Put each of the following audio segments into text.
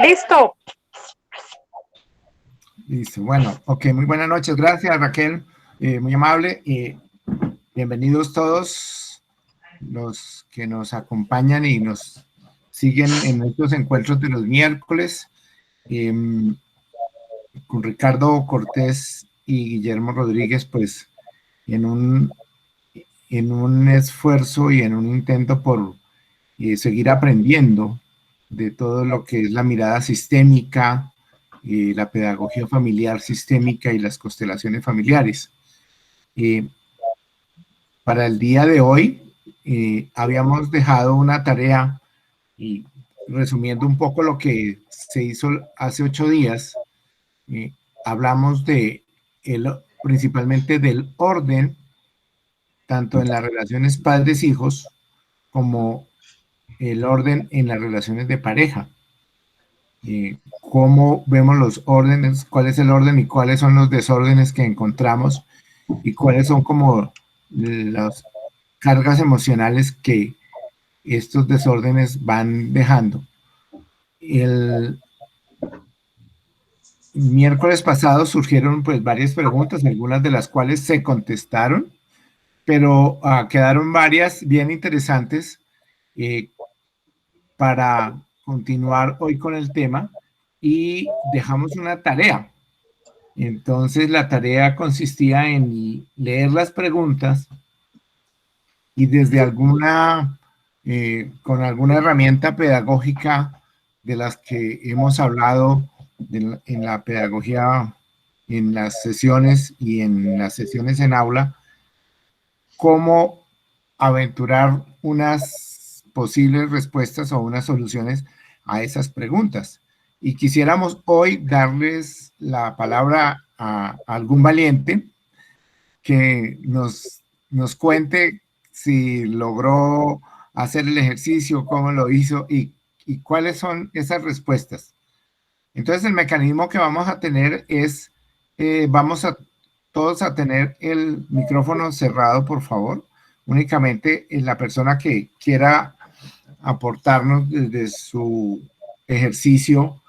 Listo. Listo, bueno, ok, muy buenas noches, gracias Raquel, muy amable, bienvenidos todos los que nos acompañan y nos siguen en estos encuentros de los miércoles, eh, con Ricardo Cortés y Guillermo Rodríguez, pues en un esfuerzo y en un intento por seguir aprendiendo de todo lo que es la mirada sistémica, la pedagogía familiar sistémica y las constelaciones familiares. Para el día de hoy habíamos dejado una tarea y resumiendo un poco lo que se hizo hace 8 días, hablamos principalmente del orden, tanto en las relaciones padres-hijos como el orden en las relaciones de pareja. Cómo vemos los órdenes, cuál es el orden y cuáles son los desórdenes que encontramos y cuáles son como las cargas emocionales que estos desórdenes van dejando. El miércoles pasado surgieron pues varias preguntas, algunas de las cuales se contestaron, pero quedaron varias bien interesantes para continuar hoy con el tema y dejamos una tarea. Entonces la tarea consistía en leer las preguntas y desde con alguna herramienta pedagógica de las que hemos hablado en la pedagogía, en las sesiones y en las sesiones en aula, cómo aventurar unas posibles respuestas o unas soluciones a esas preguntas. Y quisiéramos hoy darles la palabra a algún valiente que nos cuente si logró hacer el ejercicio, cómo lo hizo y cuáles son esas respuestas. Entonces el mecanismo que vamos a tener es, vamos a todos a tener el micrófono cerrado, por favor. Únicamente la persona que quiera aportarnos desde su ejercicio,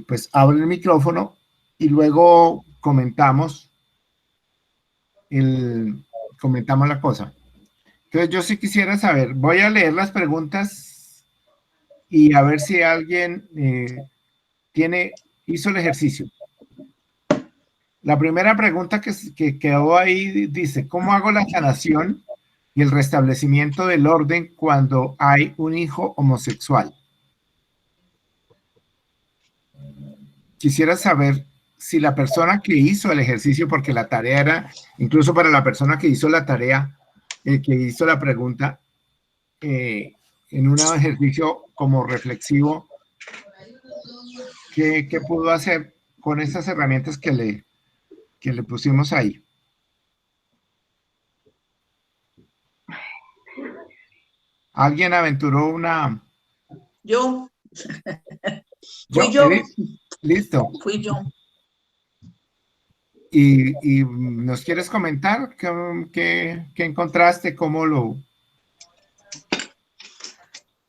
pues abre el micrófono y luego comentamos la cosa. Entonces yo sí quisiera saber, voy a leer las preguntas y a ver si alguien hizo el ejercicio. La primera pregunta que quedó ahí dice, ¿cómo hago la sanación y el restablecimiento del orden cuando hay un hijo homosexual? Quisiera saber si la persona que hizo el ejercicio, porque la tarea era, incluso para la persona que hizo la tarea, que hizo la pregunta, en un ejercicio como reflexivo, ¿qué pudo hacer con estas herramientas que le pusimos ahí? ¿Alguien aventuró una? Yo. Fui yo. Listo. Fui yo. ¿Y nos quieres comentar qué encontraste? ¿Cómo lo...?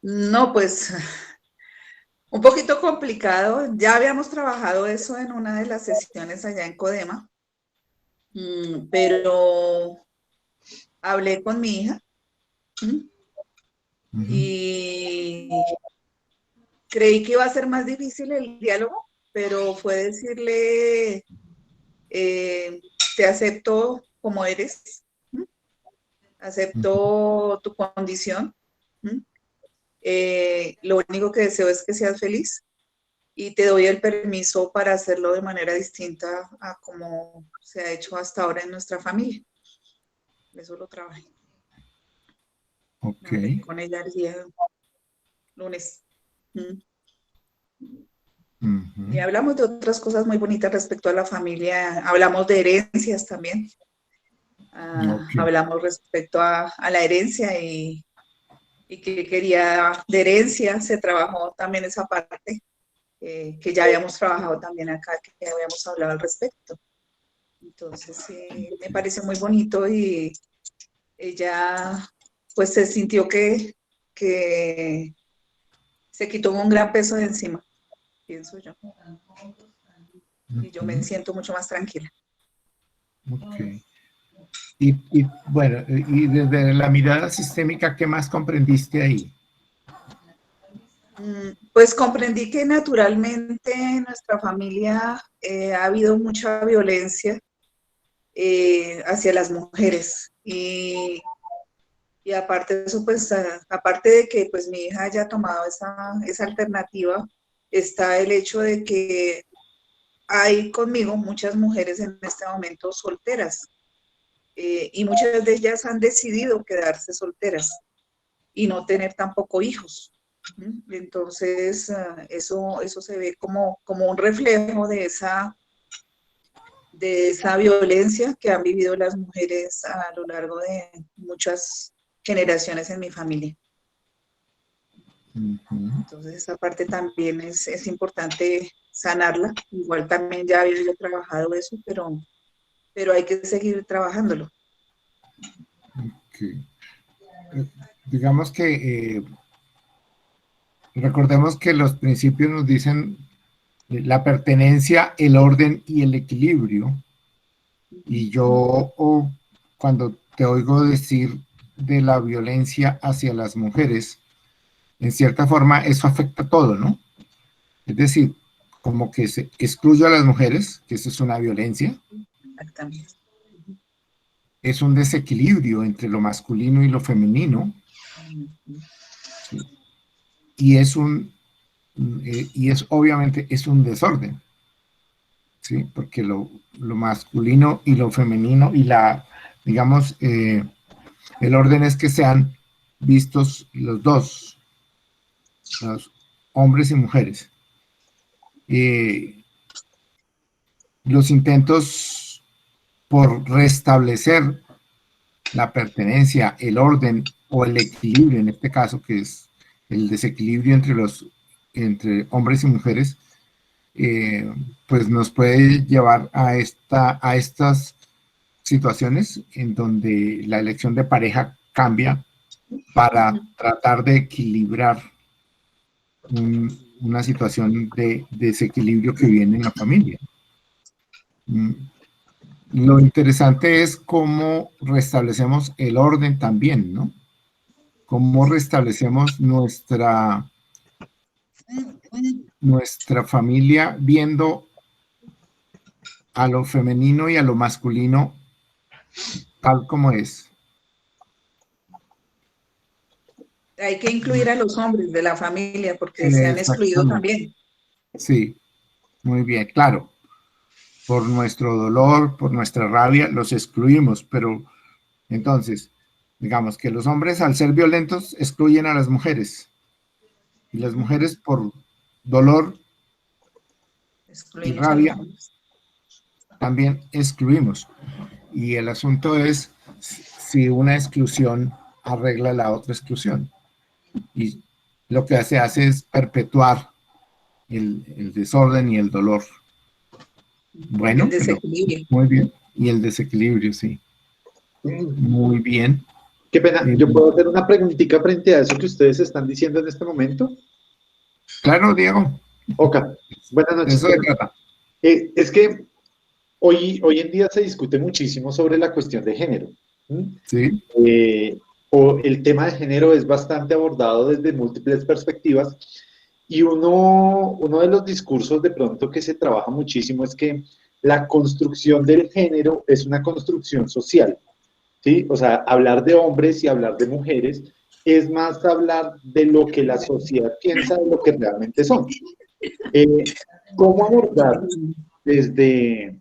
No, pues un poquito complicado. Ya habíamos trabajado eso en una de las sesiones allá en Codema, pero hablé con mi hija y creí que iba a ser más difícil el diálogo, pero fue decirle, te acepto como eres, acepto tu condición, lo único que deseo es que seas feliz y te doy el permiso para hacerlo de manera distinta a como se ha hecho hasta ahora en nuestra familia. Eso lo trabajé. Ok. Hablé con ella el día lunes. Y hablamos de otras cosas muy bonitas respecto a la familia. Hablamos de herencias también. Hablamos respecto a la herencia y que quería de herencia. Se trabajó también esa parte que ya habíamos trabajado también acá, que habíamos hablado al respecto. Entonces, me pareció muy bonito y ella pues se sintió que se quitó un gran peso de encima. pienso yo. Y yo me siento mucho más tranquila. Ok. Y bueno, y desde la mirada sistémica, ¿qué más comprendiste ahí? Pues comprendí que naturalmente en nuestra familia ha habido mucha violencia hacia las mujeres. Y aparte de eso, pues aparte de que pues mi hija haya tomado esa alternativa, está el hecho de que hay conmigo muchas mujeres en este momento solteras y muchas de ellas han decidido quedarse solteras y no tener tampoco hijos. Entonces, eso se ve como un reflejo de esa violencia que han vivido las mujeres a lo largo de muchas generaciones en mi familia. Entonces, esa parte también es importante sanarla. Igual también ya había yo trabajado eso, pero hay que seguir trabajándolo. Okay. Digamos que recordemos que los principios nos dicen la pertenencia, el orden y el equilibrio. Y yo cuando te oigo decir de la violencia hacia las mujeres, en cierta forma eso afecta todo, ¿no? Es decir, como que se excluye a las mujeres, que eso es una violencia. Exactamente. Es un desequilibrio entre lo masculino y lo femenino. Sí. Y obviamente es un desorden, ¿sí? Porque lo masculino y lo femenino y digamos, el orden es que sean vistos los dos, los hombres y mujeres. Los intentos por restablecer la pertenencia, el orden o el equilibrio, en este caso, que es el desequilibrio entre hombres y mujeres, pues nos puede llevar a estas situaciones en donde la elección de pareja cambia para tratar de equilibrar una situación de desequilibrio que viene en la familia. Lo interesante es cómo restablecemos el orden también, ¿no? Cómo restablecemos nuestra familia viendo a lo femenino y a lo masculino tal como es. Hay que incluir a los hombres de la familia porque se han excluido también. Sí, muy bien, claro. Por nuestro dolor, por nuestra rabia, los excluimos, pero entonces, digamos que los hombres al ser violentos excluyen a las mujeres y las mujeres por dolor y rabia también excluimos. Y el asunto es si una exclusión arregla la otra exclusión. Y lo que se hace es perpetuar el desorden y el dolor. Bueno, el desequilibrio. Muy bien. Y el desequilibrio, sí. Muy bien. Qué pena, ¿yo puedo hacer una preguntita frente a eso que ustedes están diciendo en este momento? Claro, Diego. Ok, buenas noches. Eso se trata. Es que hoy en día se discute muchísimo sobre la cuestión de género. Sí. O el tema de género es bastante abordado desde múltiples perspectivas y uno de los discursos de pronto que se trabaja muchísimo es que la construcción del género es una construcción social, ¿sí? O sea, hablar de hombres y hablar de mujeres es más hablar de lo que la sociedad piensa de lo que realmente son. ¿Cómo abordar desde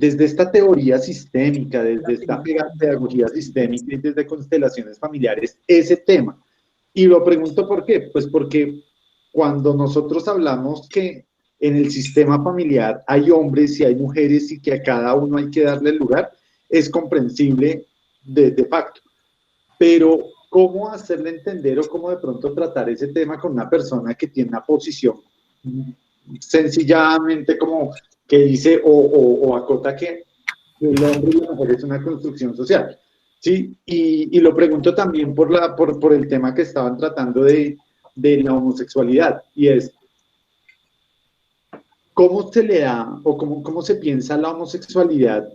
esta teoría sistémica, desde esta pedagogía sistémica y desde constelaciones familiares, ese tema? Y lo pregunto ¿por qué? Pues porque cuando nosotros hablamos que en el sistema familiar hay hombres y hay mujeres y que a cada uno hay que darle el lugar, es comprensible de facto. Pero ¿cómo hacerle entender o cómo de pronto tratar ese tema con una persona que tiene una posición sencillamente como que dice o acota que el hombre y la mujer es una construcción social? ¿Sí? Y lo pregunto también por el tema que estaban tratando de de la homosexualidad, y es, ¿cómo se le da o cómo se piensa la homosexualidad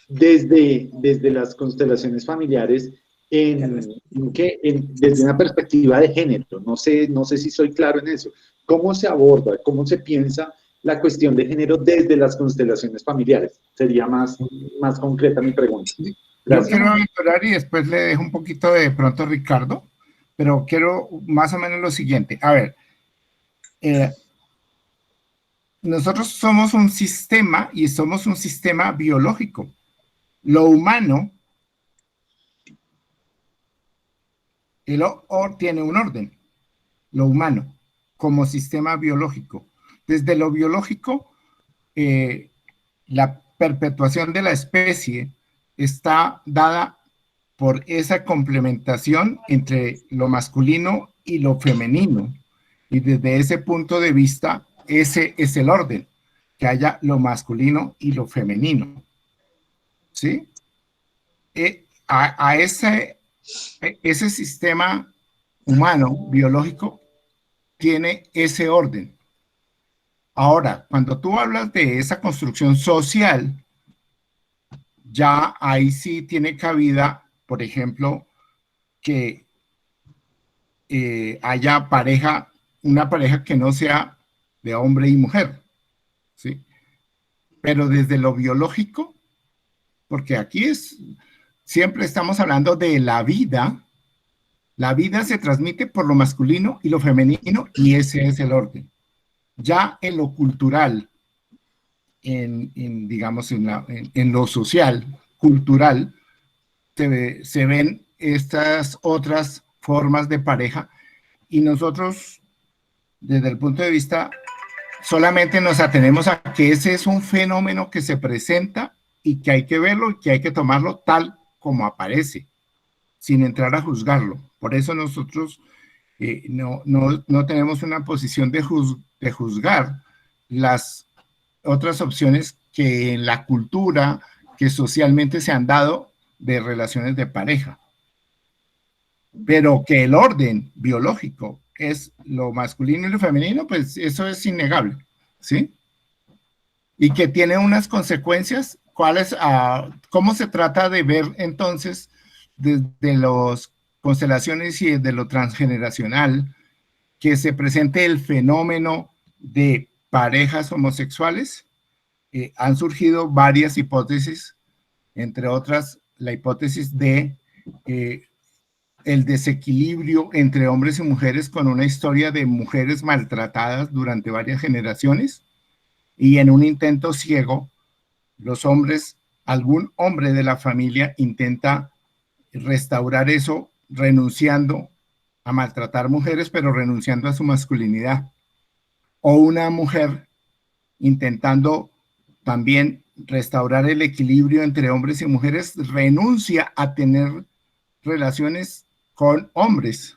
desde las constelaciones familiares desde una perspectiva de género? No sé si soy claro en eso. ¿Cómo se aborda, cómo se piensa la cuestión de género desde las constelaciones familiares? Sería más concreta mi pregunta. Gracias. Yo quiero explorar y después le dejo un poquito de pronto a Ricardo, pero quiero más o menos lo siguiente. A ver, nosotros somos un sistema y somos un sistema biológico. Lo humano tiene un orden, lo humano, como sistema biológico. Desde lo biológico, la perpetuación de la especie está dada por esa complementación entre lo masculino y lo femenino. Y desde ese punto de vista, ese es el orden, que haya lo masculino y lo femenino. ¿Sí? A ese sistema humano, biológico, tiene ese orden. Ahora, cuando tú hablas de esa construcción social, ya ahí sí tiene cabida, por ejemplo, que haya una pareja que no sea de hombre y mujer, ¿sí? Pero desde lo biológico, porque aquí siempre estamos hablando de la vida se transmite por lo masculino y lo femenino, y ese es el orden. Ya en lo cultural, digamos, en lo social, cultural, se ven estas otras formas de pareja, y nosotros, desde el punto de vista, solamente nos atenemos a que ese es un fenómeno que se presenta y que hay que verlo y que hay que tomarlo tal como aparece, sin entrar a juzgarlo. Por eso nosotros no tenemos una posición de juzgar las otras opciones que en la cultura, que socialmente se han dado de relaciones de pareja. Pero que el orden biológico es lo masculino y lo femenino, pues eso es innegable, ¿sí? Y que tiene unas consecuencias, ¿cómo se trata de ver entonces desde las constelaciones y desde lo transgeneracional que se presente el fenómeno de parejas homosexuales? Han surgido varias hipótesis, entre otras la hipótesis de el desequilibrio entre hombres y mujeres, con una historia de mujeres maltratadas durante varias generaciones, y en un intento ciego, algún hombre de la familia intenta restaurar eso renunciando a maltratar mujeres, pero renunciando a su masculinidad. O una mujer intentando también restaurar el equilibrio entre hombres y mujeres, renuncia a tener relaciones con hombres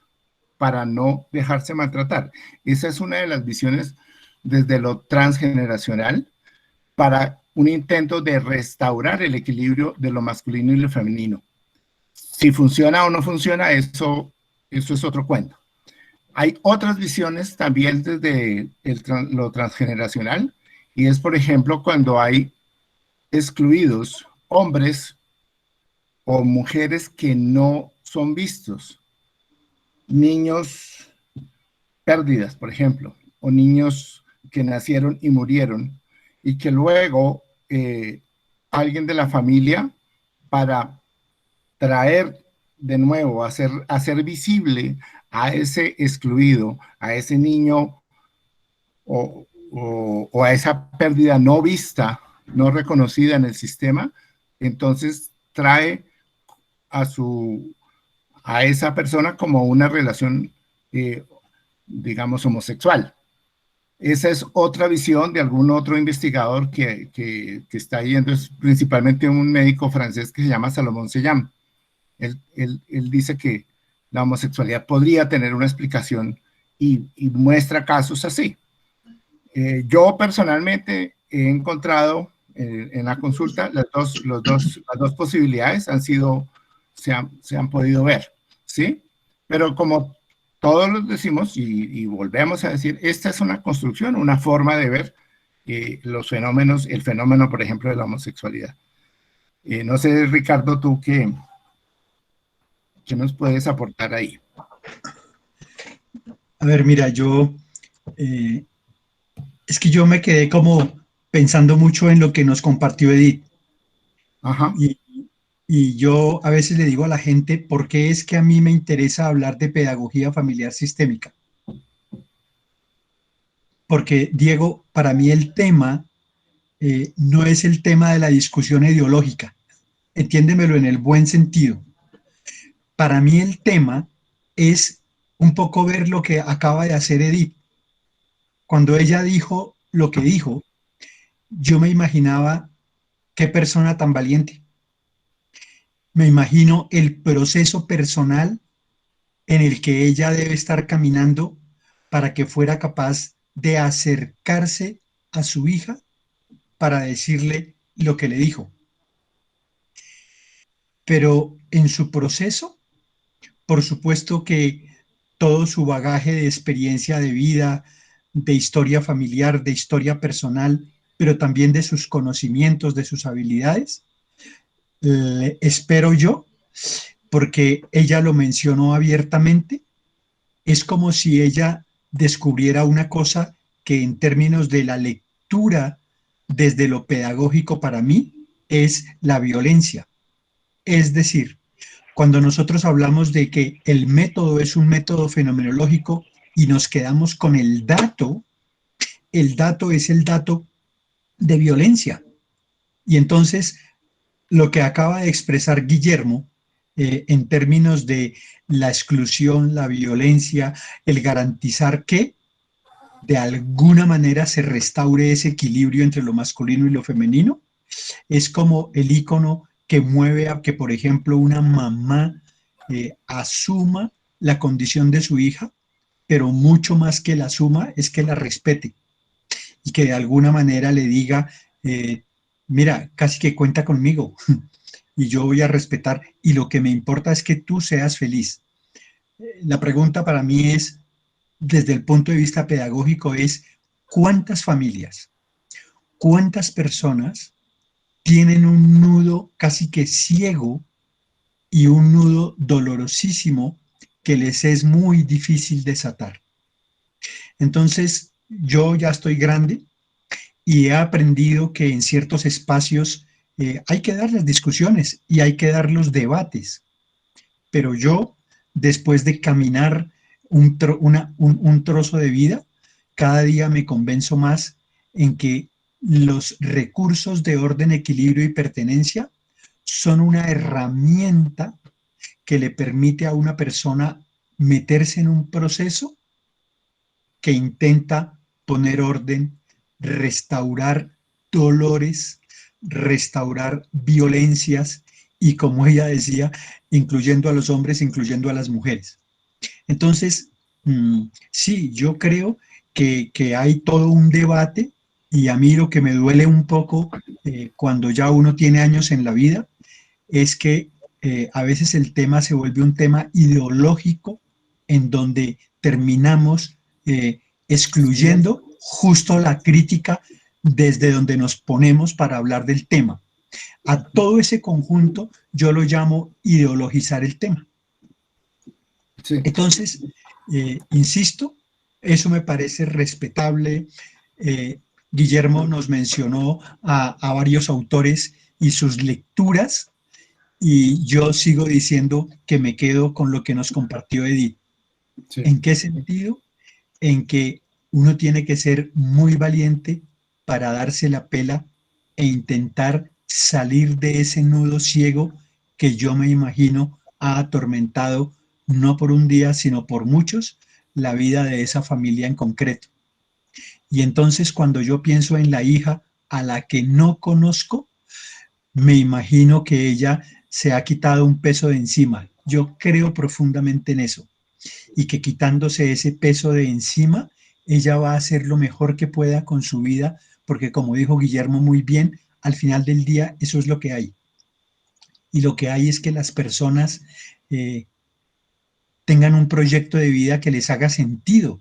para no dejarse maltratar. Esa es una de las visiones desde lo transgeneracional para un intento de restaurar el equilibrio de lo masculino y lo femenino. Si funciona o no funciona, eso es otro cuento. Hay otras visiones también desde lo transgeneracional, y es, por ejemplo, cuando hay excluidos hombres o mujeres que no son vistos, niños pérdidas, por ejemplo, o niños que nacieron y murieron, y que luego alguien de la familia, para traer de nuevo, hacer visible a ese excluido, a ese niño o a esa pérdida no vista, no reconocida en el sistema, entonces trae a esa persona como una relación, digamos, homosexual. Esa es otra visión de algún otro investigador que está yendo, es principalmente un médico francés que se llama Salomón Sellam. Él dice que la homosexualidad podría tener una explicación y muestra casos así. Yo personalmente he encontrado en la consulta las dos posibilidades se han podido ver, ¿sí? Pero como todos los decimos y volvemos a decir, esta es una construcción, una forma de ver los fenómenos, el fenómeno, por ejemplo, de la homosexualidad. No sé, Ricardo, tú qué nos puedes aportar ahí. A ver, mira, es que yo me quedé como pensando mucho en lo que nos compartió Edith. Ajá. Y yo a veces le digo a la gente, ¿por qué es que a mí me interesa hablar de pedagogía familiar sistémica? Porque, Diego, para mí el tema no es el tema de la discusión ideológica. Entiéndemelo en el buen sentido. Para mí el tema es un poco ver lo que acaba de hacer Edith. Cuando ella dijo lo que dijo, yo me imaginaba qué persona tan valiente. Me imagino el proceso personal en el que ella debe estar caminando para que fuera capaz de acercarse a su hija para decirle lo que le dijo. Pero en su proceso, por supuesto que todo su bagaje de experiencia de vida, de historia familiar, de historia personal, pero también de sus conocimientos, de sus habilidades, espero yo, porque ella lo mencionó abiertamente, es como si ella descubriera una cosa que en términos de la lectura desde lo pedagógico para mí es la violencia. Es decir, cuando nosotros hablamos de que el método es un método fenomenológico y nos quedamos con el dato es el dato de violencia. Y entonces, lo que acaba de expresar Guillermo en términos de la exclusión, la violencia, el garantizar que de alguna manera se restaure ese equilibrio entre lo masculino y lo femenino, es como el icono que mueve a que, por ejemplo, una mamá asuma la condición de su hija, pero mucho más que la asuma es que la respete y que de alguna manera le diga, mira, casi que cuenta conmigo y yo voy a respetar y lo que me importa es que tú seas feliz. La pregunta para mí es, desde el punto de vista pedagógico, es ¿cuántas familias, cuántas personas tienen un nudo casi que ciego y un nudo dolorosísimo que les es muy difícil desatar? Entonces, yo ya estoy grande y he aprendido que en ciertos espacios hay que dar las discusiones y hay que dar los debates. Pero yo, después de caminar un trozo de vida, cada día me convenzo más en que los recursos de orden, equilibrio y pertenencia son una herramienta que le permite a una persona meterse en un proceso que intenta poner orden, restaurar dolores, restaurar violencias y, como ella decía, incluyendo a los hombres, incluyendo a las mujeres. Entonces, sí, yo creo que hay todo un debate y a mí lo que me duele un poco cuando ya uno tiene años en la vida es que a veces el tema se vuelve un tema ideológico en donde terminamos excluyendo justo la crítica desde donde nos ponemos para hablar del tema. A todo ese conjunto yo lo llamo ideologizar el tema. Sí. Entonces, insisto, eso me parece respetable. Guillermo nos mencionó a varios autores y sus lecturas, y yo sigo diciendo que me quedo con lo que nos compartió Edith. Sí. ¿En qué sentido? En que uno tiene que ser muy valiente para darse la pela e intentar salir de ese nudo ciego que yo me imagino ha atormentado no por un día, sino por muchos, la vida de esa familia en concreto. Y entonces cuando yo pienso en la hija a la que no conozco, me imagino que ella se ha quitado un peso de encima. Yo creo profundamente en eso. Y que quitándose ese peso de encima, ella va a hacer lo mejor que pueda con su vida, porque como dijo Guillermo muy bien, al final del día eso es lo que hay. Y lo que hay es que las personas tengan un proyecto de vida que les haga sentido,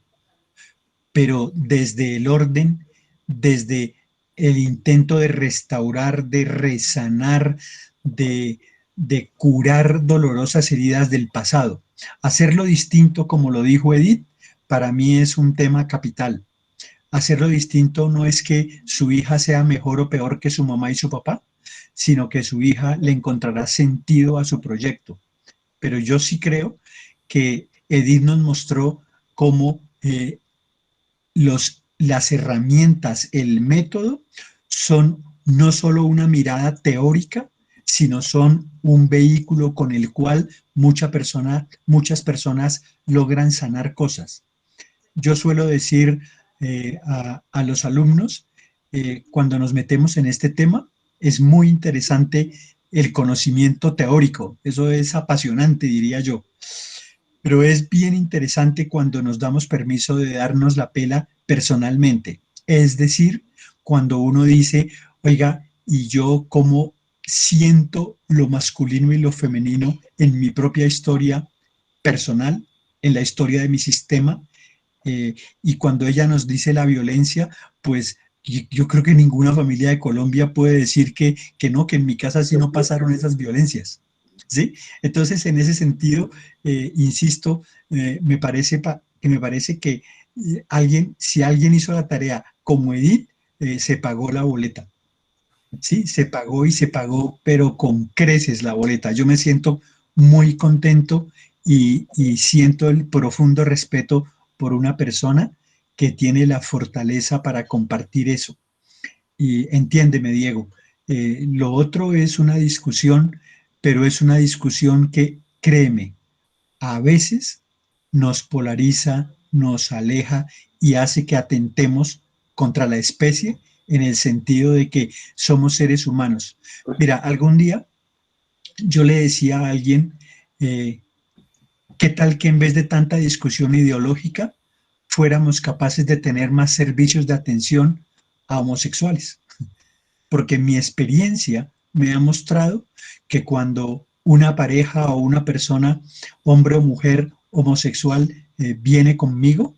pero desde el orden, desde el intento de restaurar, de resanar, de curar dolorosas heridas del pasado. Hacerlo distinto, como lo dijo Edith, para mí es un tema capital. Hacerlo distinto no es que su hija sea mejor o peor que su mamá y su papá, sino que su hija le encontrará sentido a su proyecto. Pero yo sí creo que Edith nos mostró cómo las herramientas, el método, son no solo una mirada teórica, sino son un vehículo con el cual muchas personas logran sanar cosas. Yo suelo decir a los alumnos, cuando nos metemos en este tema, es muy interesante el conocimiento teórico, eso es apasionante, diría yo, pero es bien interesante cuando nos damos permiso de darnos la pela personalmente, es decir, cuando uno dice, oiga, ¿y yo cómo siento lo masculino y lo femenino en mi propia historia personal, en la historia de mi sistema? Y cuando ella nos dice la violencia, pues yo creo que ninguna familia de Colombia puede decir que no, que en mi casa sí no pasaron esas violencias. ¿Sí? Entonces, en ese sentido, insisto, me parece que si alguien hizo la tarea como Edith, se pagó la boleta. Sí, se pagó y se pagó, pero con creces la boleta. Yo me siento muy contento y siento el profundo respeto por una persona que tiene la fortaleza para compartir eso. Y entiéndeme, Diego, lo otro es una discusión, pero es una discusión que, créeme, a veces nos polariza, nos aleja y hace que atentemos contra la especie en el sentido de que somos seres humanos. Mira, algún día yo le decía a alguien, ¿qué tal que en vez de tanta discusión ideológica fuéramos capaces de tener más servicios de atención a homosexuales? Porque mi experiencia me ha mostrado que cuando una pareja o una persona, hombre o mujer homosexual, viene conmigo,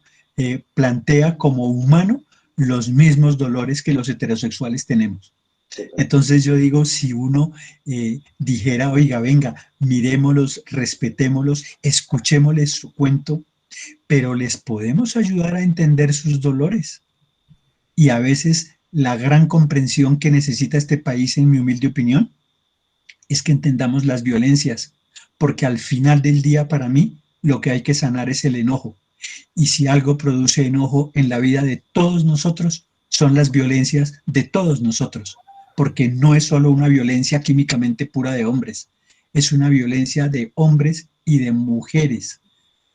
plantea como humano los mismos dolores que los heterosexuales tenemos. Entonces yo digo, si uno dijera, oiga, venga, miremoslos, respetémoslos, escuchémosles su cuento, pero les podemos ayudar a entender sus dolores. Y a veces la gran comprensión que necesita este país, en mi humilde opinión, es que entendamos las violencias, porque al final del día, para mí, lo que hay que sanar es el enojo. Y si algo produce enojo en la vida de todos nosotros, son las violencias de todos nosotros, porque no es solo una violencia químicamente pura de hombres, es una violencia de hombres y de mujeres.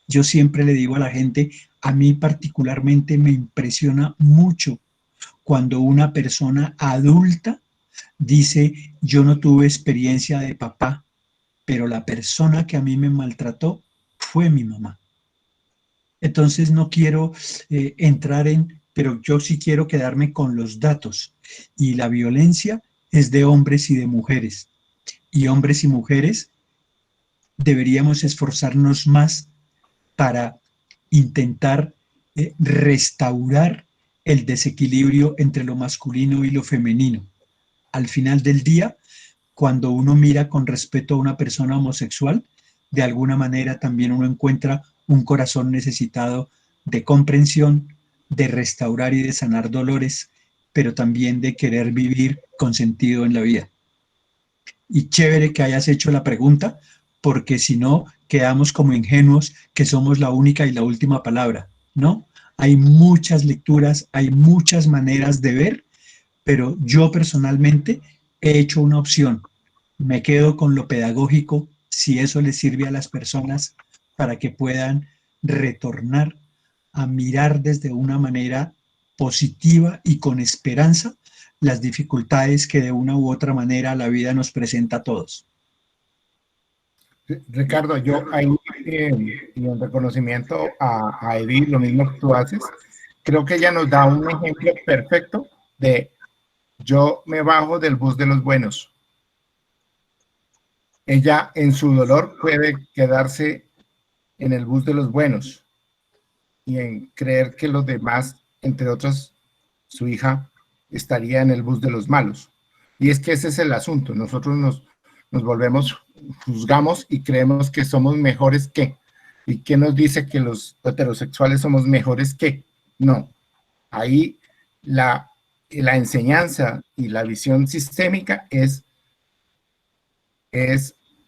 Yo siempre le digo a la gente, a mí particularmente me impresiona mucho cuando una persona adulta dice, yo no tuve experiencia de papá, pero la persona que a mí me maltrató fue mi mamá. Entonces no quiero entrar pero yo sí quiero quedarme con los datos. Y la violencia es de hombres y de mujeres. Y hombres y mujeres deberíamos esforzarnos más para intentar restaurar el desequilibrio entre lo masculino y lo femenino. Al final del día, cuando uno mira con respeto a una persona homosexual, de alguna manera también uno encuentra un corazón necesitado de comprensión, de restaurar y de sanar dolores, pero también de querer vivir con sentido en la vida. Y chévere que hayas hecho la pregunta, porque si no, quedamos como ingenuos que somos la única y la última palabra, ¿no? Hay muchas lecturas, hay muchas maneras de ver, pero yo personalmente he hecho una opción. Me quedo con lo pedagógico, si eso les sirve a las personas para que puedan retornar a mirar desde una manera positiva y con esperanza las dificultades que de una u otra manera la vida nos presenta a todos. Ricardo, yo ahí, y en reconocimiento a Edith, lo mismo que tú haces, creo que ella nos da un ejemplo perfecto de yo me bajo del bus de los buenos. Ella en su dolor puede quedarse en el bus de los buenos y en creer que los demás, entre otras, su hija, estaría en el bus de los malos. Y es que ese es el asunto. Nosotros nos volvemos, juzgamos y creemos que somos mejores que. ¿Y qué nos dice que los heterosexuales somos mejores que? No. Ahí la enseñanza y la visión sistémica es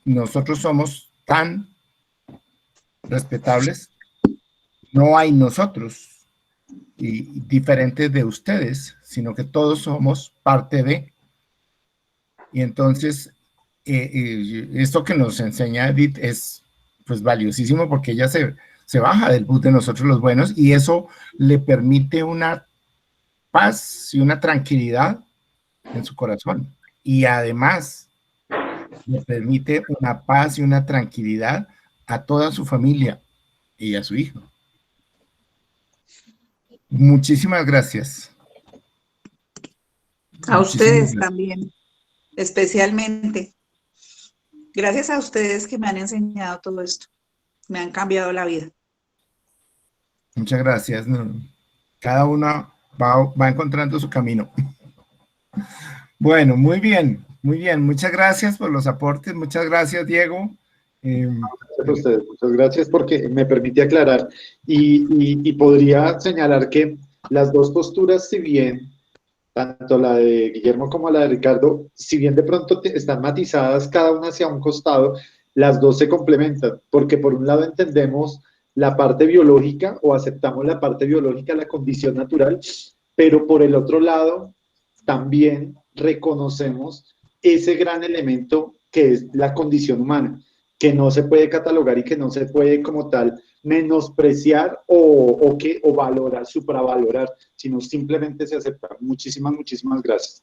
nosotros somos tan respetables, no hay nosotros y diferentes de ustedes, sino que todos somos parte de. Y entonces, esto que nos enseña Edith es pues valiosísimo porque ella se baja del bus de nosotros los buenos y eso le permite una paz y una tranquilidad en su corazón. Y además le permite una paz y una tranquilidad a toda su familia y a su hijo. Muchísimas gracias. A ustedes también, especialmente. Gracias a ustedes que me han enseñado todo esto. Me han cambiado la vida. Muchas gracias. Cada uno va encontrando su camino. Bueno, muy bien, muy bien. Muchas gracias por los aportes. Muchas gracias, Diego. Gracias a ustedes. Muchas gracias porque me permite aclarar y podría señalar que las dos posturas, si bien tanto la de Guillermo como la de Ricardo, si bien de pronto están matizadas cada una hacia un costado, las dos se complementan, porque por un lado entendemos la parte biológica o aceptamos la parte biológica, la condición natural, pero por el otro lado también reconocemos ese gran elemento que es la condición humana, que no se puede catalogar y que no se puede como tal menospreciar o valorar, supravalorar, sino simplemente se acepta. Muchísimas gracias.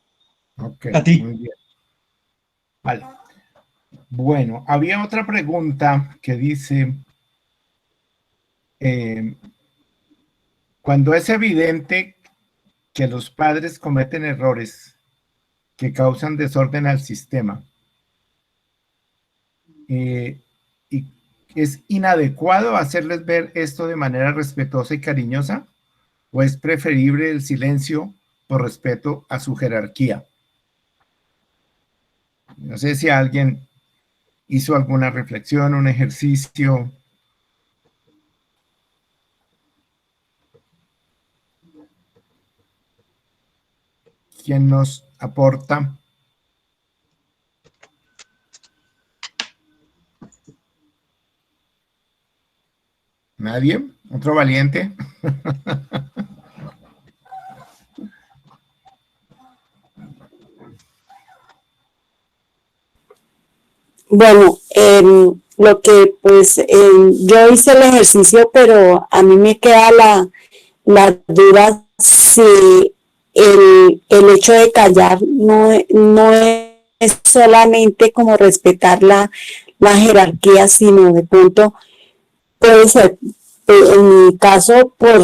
Ok, a ti. muy bien. Vale. Bueno, había otra pregunta que dice, cuando es evidente que los padres cometen errores que causan desorden al sistema, y ¿es inadecuado hacerles ver esto de manera respetuosa y cariñosa? ¿O es preferible el silencio por respeto a su jerarquía? No sé si alguien hizo alguna reflexión, un ejercicio. ¿Quién nos aporta? ¿Nadie? ¿Otro valiente? Bueno, lo que pues yo hice el ejercicio, pero a mí me queda la duda si el hecho de callar no es solamente como respetar la jerarquía, sino de pronto puede ser, en mi caso, por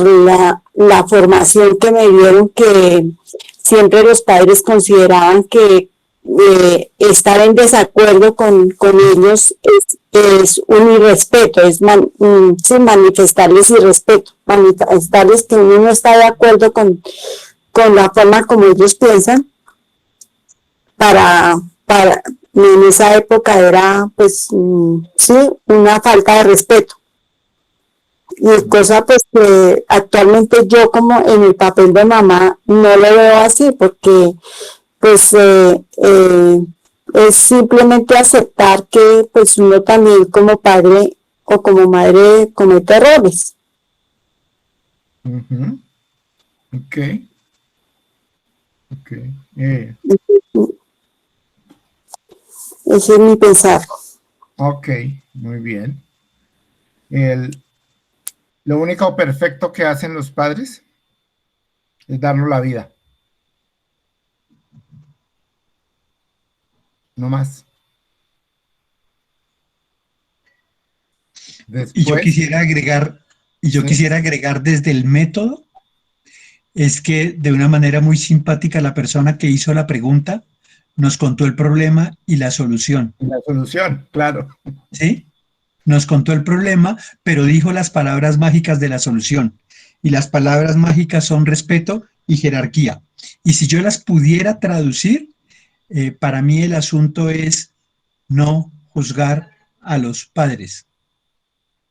la formación que me dieron, que siempre los padres consideraban que estar en desacuerdo con ellos es un irrespeto, es manifestarles irrespeto, manifestarles que uno no está de acuerdo con la forma como ellos piensan. Para en esa época era pues sí, una falta de respeto. Y cosa pues que actualmente yo como en el papel de mamá no lo veo así, porque pues es simplemente aceptar que pues uno también como padre o como madre comete errores. Ok. Ese es mi pensar. Ok, muy bien. Lo único perfecto que hacen los padres es darnos la vida. No más. Después, Y yo quisiera agregar desde el método, es que de una manera muy simpática la persona que hizo la pregunta nos contó el problema y la solución. la solución, claro. ¿Sí? nos contó el problema, pero dijo las palabras mágicas de la solución. Y las palabras mágicas son respeto y jerarquía. Y si yo las pudiera traducir, para mí el asunto es no juzgar a los padres.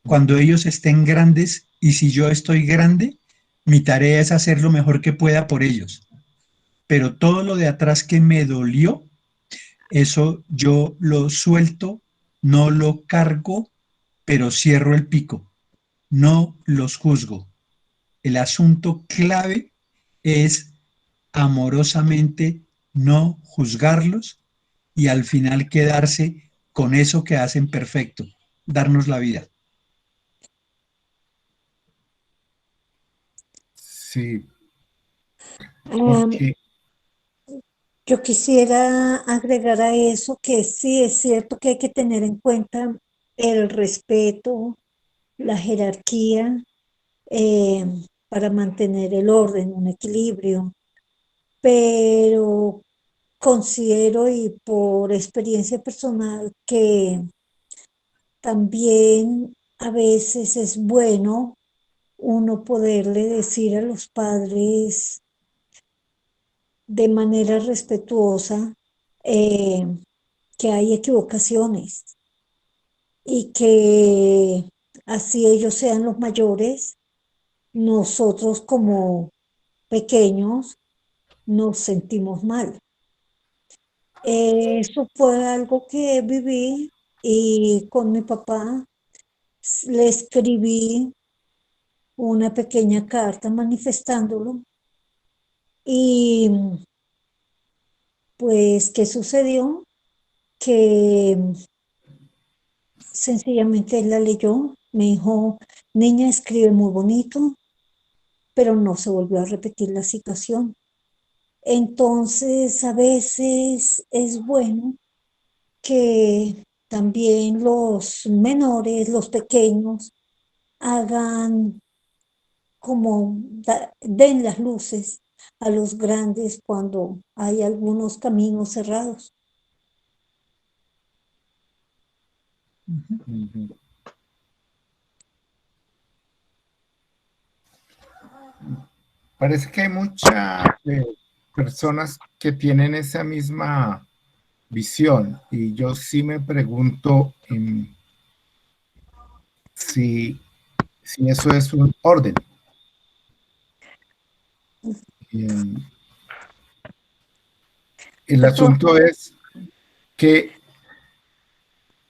Cuando ellos estén grandes y si yo estoy grande, mi tarea es hacer lo mejor que pueda por ellos. Pero todo lo de atrás que me dolió, eso yo lo suelto, no lo cargo, pero cierro el pico. No los juzgo. El asunto clave es amorosamente no juzgarlos y al final quedarse con eso que hacen perfecto, darnos la vida. Sí, Em, porque yo quisiera agregar a eso que sí es cierto que hay que tener en cuenta el respeto, la jerarquía, para mantener el orden, un equilibrio, pero considero y por experiencia personal que también a veces es bueno uno poderle decir a los padres de manera respetuosa eh, que hay equivocaciones y que así ellos sean los mayores, nosotros como pequeños nos sentimos mal. Eso fue algo que viví y con mi papá le escribí una pequeña carta manifestándolo y pues, ¿qué sucedió? Que sencillamente él la leyó, me dijo, niña, escribe muy bonito, pero no se volvió a repetir la situación. Entonces, a veces es bueno que también los menores, los pequeños, hagan como den las luces a los grandes cuando hay algunos caminos cerrados. ujú, parece que hay muchas personas que tienen esa misma visión y yo sí me pregunto si, si eso es un orden. Em, el De todas asunto es que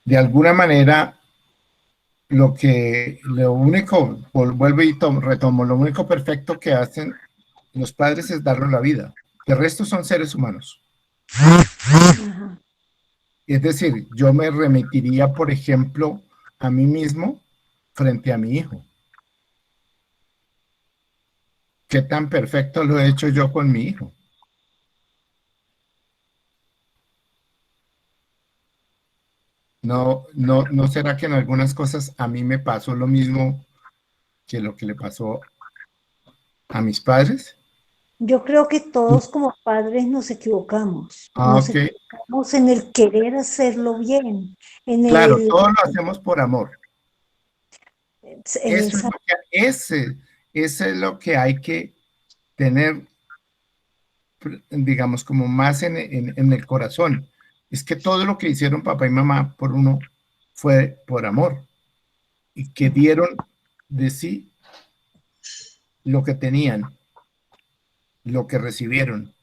de alguna manera lo único, vuelvo y retomo, lo único perfecto que hacen los padres es darnos la vida. El resto son seres humanos. Ajá. Es decir, yo me remitiría, por ejemplo, a mí mismo frente a mi hijo. ¿Qué tan perfecto lo he hecho yo con mi hijo? ¿No será que en algunas cosas a mí me pasó lo mismo que lo que le pasó a mis padres? Yo creo que todos como padres nos equivocamos. Ah, Nos ok. equivocamos en el querer hacerlo bien, en Claro, el... todo lo hacemos por amor. Eso es esa- lo que, ese es lo que hay que tener, digamos, como más en el corazón. Es que todo lo que hicieron papá y mamá por uno fue por amor y que dieron de sí lo que tenían, lo que recibieron,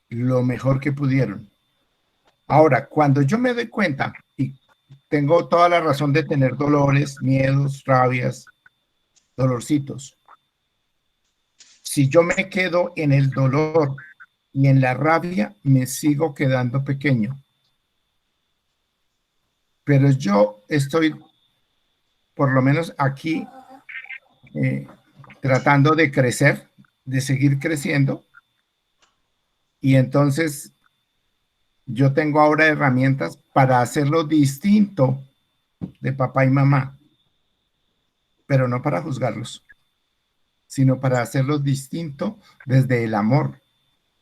lo mejor que pudieron. Ahora, cuando yo me doy cuenta y tengo toda la razón de tener dolores, miedos, rabias, dolorcitos, si yo me quedo en el dolor y en la rabia, me sigo quedando pequeño. Pero yo estoy, por lo menos aquí, eh, tratando de crecer, de seguir creciendo, y entonces yo tengo ahora herramientas para hacerlo distinto de papá y mamá, pero no para juzgarlos, sino para hacerlo distinto desde el amor,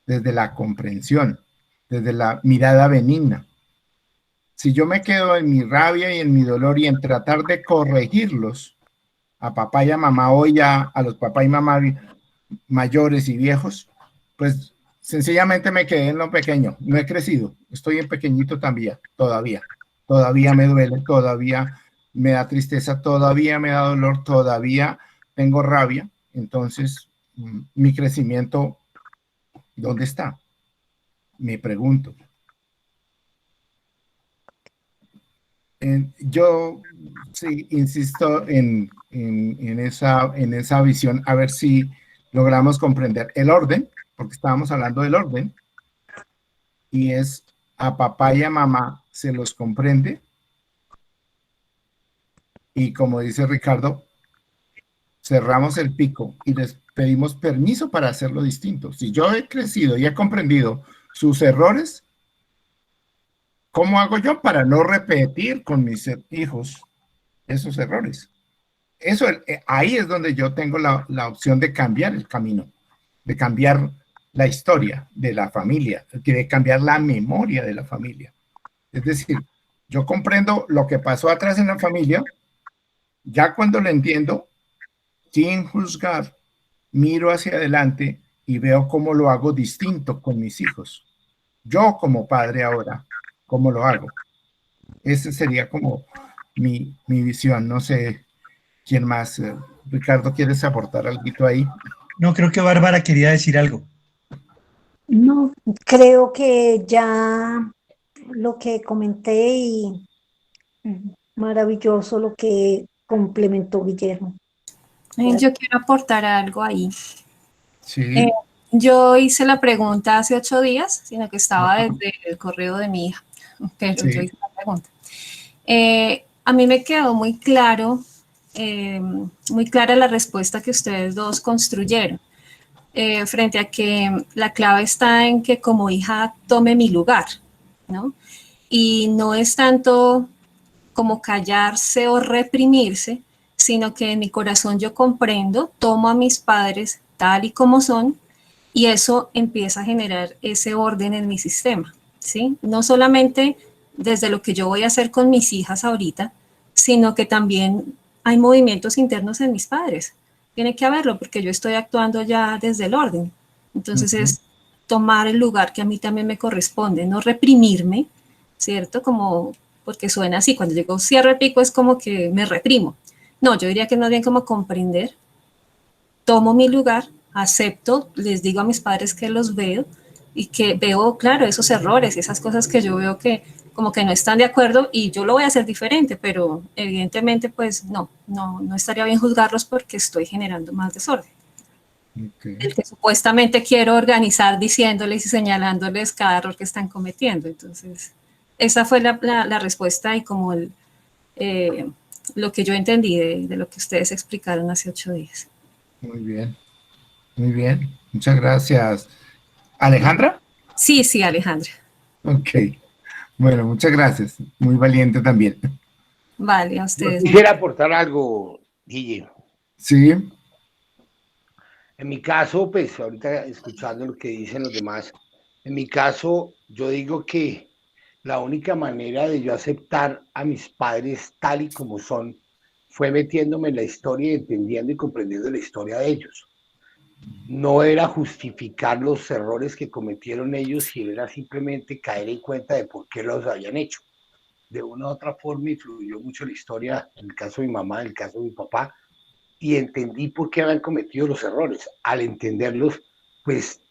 desde la comprensión, desde la mirada benigna. Si yo me quedo en mi rabia y en mi dolor y en tratar de corregirlos a papá y a mamá, o ya a los papá y mamá mayores y viejos, pues sencillamente me quedé en lo pequeño, no he crecido, estoy en pequeñito también, todavía me duele, todavía me da tristeza, todavía me da dolor, todavía tengo rabia, entonces mi crecimiento, ¿dónde está? Me pregunto. Yo sí insisto en esa visión, a ver si logramos comprender el orden, porque estábamos hablando del orden, y es a papá y a mamá se los comprende, y como dice Ricardo, cerramos el pico y les pedimos permiso para hacerlo distinto. Si yo he crecido y he comprendido sus errores, ¿cómo hago yo para no repetir con mis hijos esos errores? Eso, ahí es donde yo tengo la opción de cambiar el camino, de cambiar la historia de la familia, de cambiar la memoria de la familia. Es decir, yo comprendo lo que pasó atrás en la familia, ya cuando lo entiendo, sin juzgar, miro hacia adelante y veo cómo lo hago distinto con mis hijos. Yo como padre ahora, ¿cómo lo hago? Esa sería como mi visión. No sé quién más. Ricardo, ¿quieres aportar algo ahí? No, creo que Bárbara quería decir algo. No, creo que ya lo que comenté y maravilloso lo que complementó Guillermo. Yo quiero aportar algo ahí. Sí. Yo hice la pregunta hace 8 días, sino que estaba desde el correo de mi hija, pero sí. Yo hice la pregunta. A mí me quedó muy claro, muy clara la respuesta que ustedes dos construyeron, frente a que la clave está en que como hija tome mi lugar, ¿no? Y no es tanto como callarse o reprimirse, sino que en mi corazón yo comprendo, tomo a mis padres tal y como son, y eso empieza a generar ese orden en mi sistema, ¿sí? No solamente desde lo que yo voy a hacer con mis hijas ahorita, sino que también hay movimientos internos en mis padres. Tiene que haberlo porque yo estoy actuando ya desde el orden. Entonces es tomar el lugar que a mí también me corresponde, no reprimirme, ¿cierto? Como, porque suena así, cuando digo cierro el pico es como que me reprimo. No, yo diría que no bien como comprender, tomo mi lugar, acepto, les digo a mis padres que los veo y que veo, claro, esos errores y esas cosas que yo veo que como que no están de acuerdo y yo lo voy a hacer diferente, pero evidentemente pues no estaría bien juzgarlos porque estoy generando más desorden. Okay. El que supuestamente quiero organizar diciéndoles y señalándoles cada error que están cometiendo. Entonces, esa fue la respuesta y como lo que yo entendí de lo que ustedes explicaron hace 8 días. Muy bien, muy bien. Muchas gracias. ¿Alejandra? Sí, Alejandra. Ok. Bueno, muchas gracias. Muy valiente también. Vale, a ustedes. Yo quisiera aportar algo, Guille. Sí. En mi caso, pues ahorita escuchando lo que dicen los demás, en mi caso yo digo que la única manera de yo aceptar a mis padres tal y como son fue metiéndome en la historia y entendiendo y comprendiendo la historia de ellos. No era justificar los errores que cometieron ellos, sino era simplemente caer en cuenta de por qué los habían hecho. De una u otra forma influyó mucho la historia, en el caso de mi mamá, en el caso de mi papá, y entendí por qué habían cometido los errores. Al entenderlos, pues,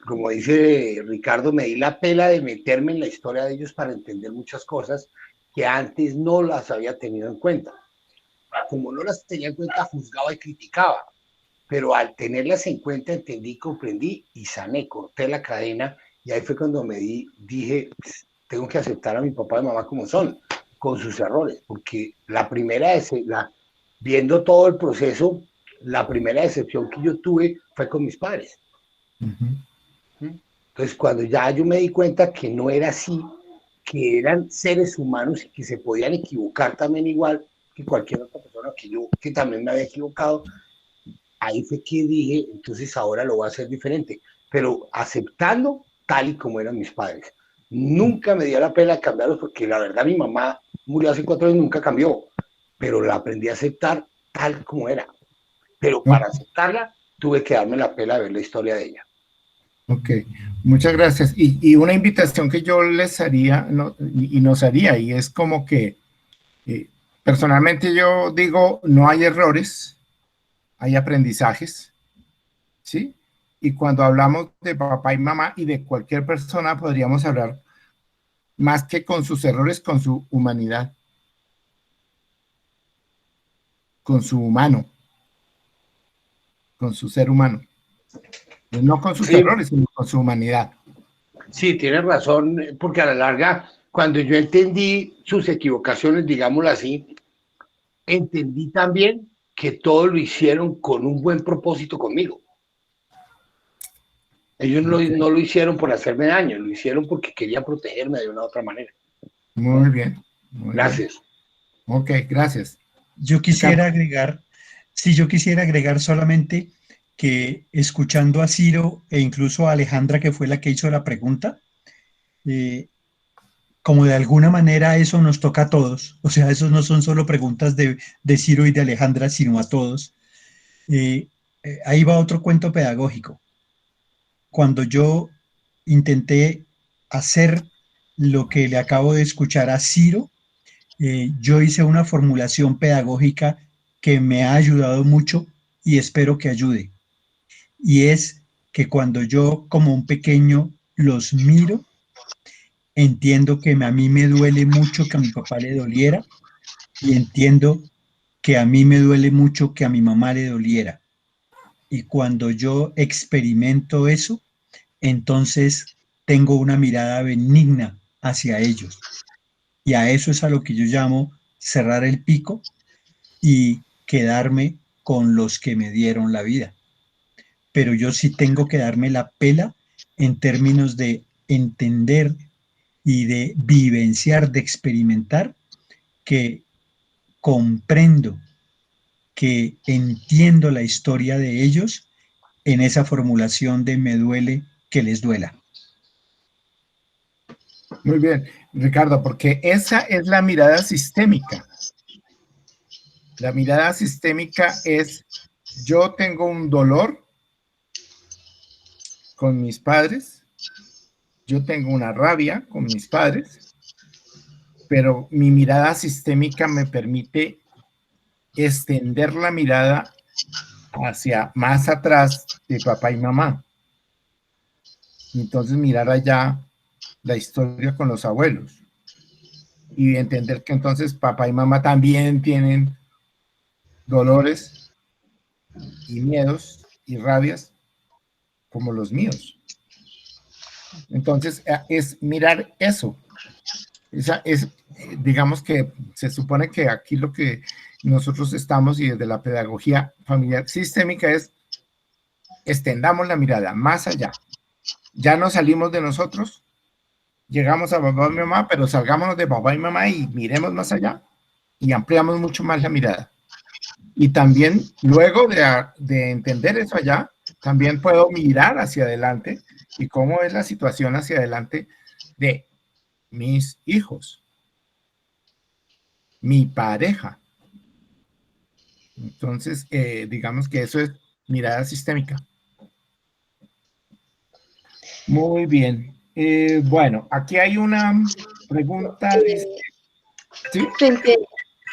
como dice Ricardo, me di la pela de meterme en la historia de ellos para entender muchas cosas que antes no las había tenido en cuenta. Como no las tenía en cuenta, juzgaba y criticaba, pero al tenerlas en cuenta entendí, comprendí y sané, corté la cadena, y ahí fue cuando dije, pues, tengo que aceptar a mi papá y mamá como son, con sus errores, porque viendo todo el proceso, la primera decepción que yo tuve fue con mis padres. Entonces, cuando ya yo me di cuenta que no era así, que eran seres humanos y que se podían equivocar también igual que cualquier otra persona que también me había equivocado, ahí fue que dije, entonces ahora lo voy a hacer diferente, pero aceptando tal y como eran mis padres. Nunca me dio la pena cambiarlos porque la verdad mi mamá murió hace 4 años y nunca cambió, pero la aprendí a aceptar tal como era. Pero para aceptarla tuve que darme la pena de ver la historia de ella. Ok, muchas gracias. Y una invitación que yo les haría y nos haría, y es como que personalmente yo digo, no hay errores, hay aprendizajes, ¿sí? Y cuando hablamos de papá y mamá y de cualquier persona, podríamos hablar más que con sus errores, con su humanidad, con su humano, con su ser humano. No con sus errores, sino con su humanidad. Sí, tienes razón, porque a la larga, cuando yo entendí sus equivocaciones, digámoslo así, entendí también que todo lo hicieron con un buen propósito conmigo. Ellos no lo hicieron por hacerme daño, lo hicieron porque querían protegerme de una u otra manera. Muy bien. Gracias. Bien. Ok, gracias. Yo quisiera agregar solamente que escuchando a Ciro e incluso a Alejandra, que fue la que hizo la pregunta, como de alguna manera eso nos toca a todos, o sea, esos no son solo preguntas de Ciro y de Alejandra, sino a todos. Ahí va otro cuento pedagógico. Cuando yo intenté hacer lo que le acabo de escuchar a Ciro, yo hice una formulación pedagógica que me ha ayudado mucho y espero que ayude. Y es que cuando yo como un pequeño los miro, entiendo que a mí me duele mucho que a mi papá le doliera y entiendo que a mí me duele mucho que a mi mamá le doliera. Y cuando yo experimento eso, entonces tengo una mirada benigna hacia ellos. Y a eso es a lo que yo llamo cerrar el pico y quedarme con los que me dieron la vida. Pero yo sí tengo que darme la pela en términos de entender y de vivenciar, de experimentar, que comprendo, que entiendo la historia de ellos en esa formulación de me duele que les duela. Muy bien, Ricardo, porque esa es la mirada sistémica. La mirada sistémica es, yo tengo un dolor con mis padres, yo tengo una rabia con mis padres, pero mi mirada sistémica me permite extender la mirada hacia más atrás de papá y mamá. Y entonces mirar allá la historia con los abuelos y entender que entonces papá y mamá también tienen dolores y miedos y rabias como los míos. Entonces es mirar eso. Digamos que se supone que aquí lo que nosotros estamos y desde la pedagogía familiar sistémica es extendamos la mirada más allá. Ya no salimos de nosotros, llegamos a papá y mamá, pero salgámonos de papá y mamá y miremos más allá y ampliamos mucho más la mirada. Y también, luego de entender eso allá, también puedo mirar hacia adelante y cómo es la situación hacia adelante de mis hijos, mi pareja. Entonces, digamos que eso es mirada sistémica. Muy bien. Bueno, aquí hay una pregunta. ¿Sí?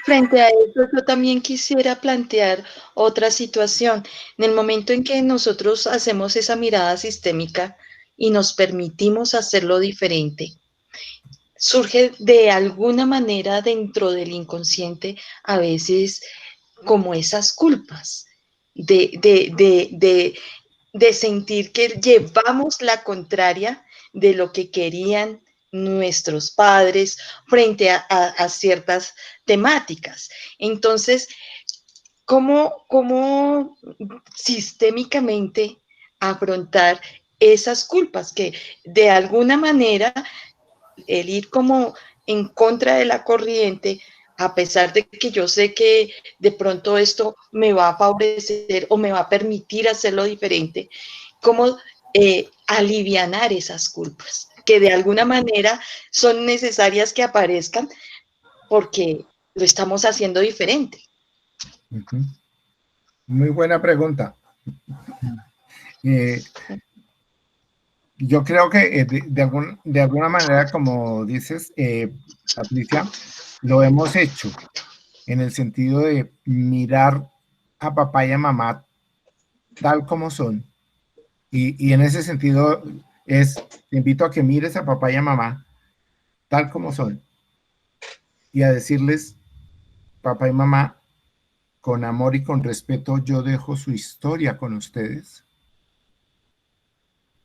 Frente a eso, yo también quisiera plantear otra situación. En el momento en que nosotros hacemos esa mirada sistémica y nos permitimos hacerlo diferente, surge de alguna manera dentro del inconsciente a veces como esas culpas de sentir que llevamos la contraria de lo que querían nuestros padres frente a ciertas temáticas. Entonces, ¿cómo sistémicamente afrontar esas culpas que de alguna manera el ir como en contra de la corriente, a pesar de que yo sé que de pronto esto me va a favorecer o me va a permitir hacerlo diferente, cómo alivianar esas culpas? que de alguna manera son necesarias que aparezcan porque lo estamos haciendo diferente. Muy buena pregunta. Yo creo que de alguna manera, como dices, Patricia, lo hemos hecho en el sentido de mirar a papá y a mamá tal como son. Y en ese sentido te invito a que mires a papá y a mamá tal como son y a decirles, papá y mamá, con amor y con respeto, yo dejo su historia con ustedes.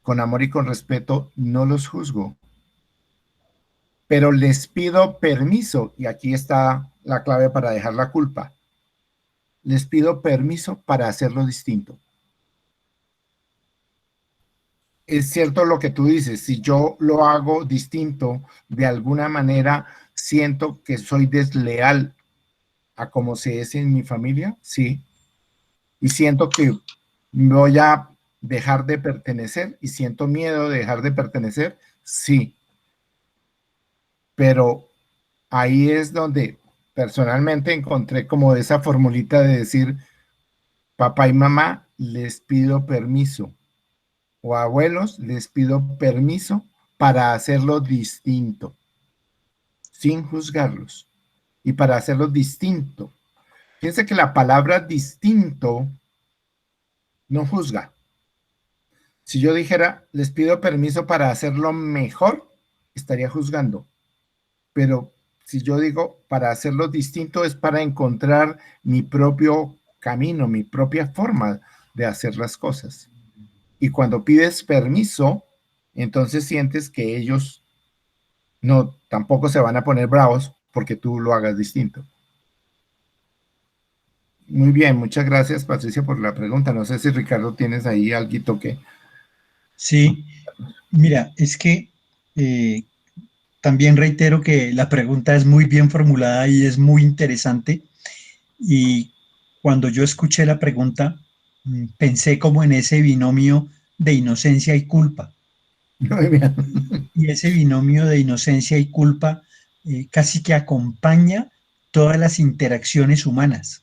Con amor y con respeto, no los juzgo. Pero les pido permiso, y aquí está la clave para dejar la culpa. Les pido permiso para hacerlo distinto. Es cierto lo que tú dices, si yo lo hago distinto, de alguna manera siento que soy desleal a como se es en mi familia, sí. Y siento que voy a dejar de pertenecer y siento miedo de dejar de pertenecer, sí. Pero ahí es donde personalmente encontré como esa formulita de decir, papá y mamá, les pido permiso, o abuelos, les pido permiso para hacerlo distinto, sin juzgarlos, y para hacerlo distinto. Fíjense que la palabra distinto no juzga. Si yo dijera, les pido permiso para hacerlo mejor, estaría juzgando. Pero si yo digo, para hacerlo distinto es para encontrar mi propio camino, mi propia forma de hacer las cosas. Y cuando pides permiso, entonces sientes que ellos no, tampoco se van a poner bravos porque tú lo hagas distinto. Muy bien, muchas gracias, Patricia, por la pregunta. No sé si Ricardo tienes ahí algo que... Sí, mira, es que también reitero que la pregunta es muy bien formulada y es muy interesante. Y cuando yo escuché la pregunta, pensé como en ese binomio de inocencia y culpa. Muy bien. Y ese binomio de inocencia y culpa casi que acompaña todas las interacciones humanas.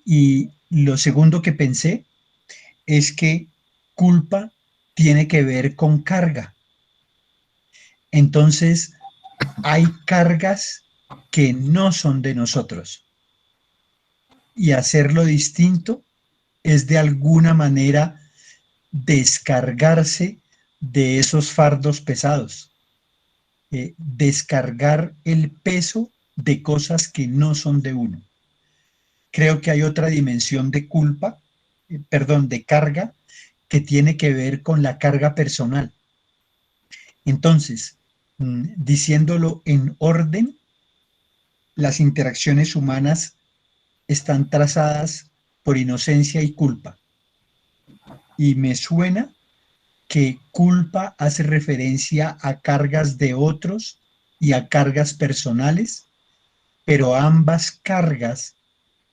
Y lo segundo que pensé es que culpa tiene que ver con carga. Entonces, hay cargas que no son de nosotros. Y hacerlo distinto es de alguna manera descargarse de esos fardos pesados. Descargar el peso de cosas que no son de uno. Creo que hay otra dimensión de culpa, de carga, que tiene que ver con la carga personal. Entonces, diciéndolo en orden, las interacciones humanas están trazadas por inocencia y culpa. Y me suena que culpa hace referencia a cargas de otros y a cargas personales, pero ambas cargas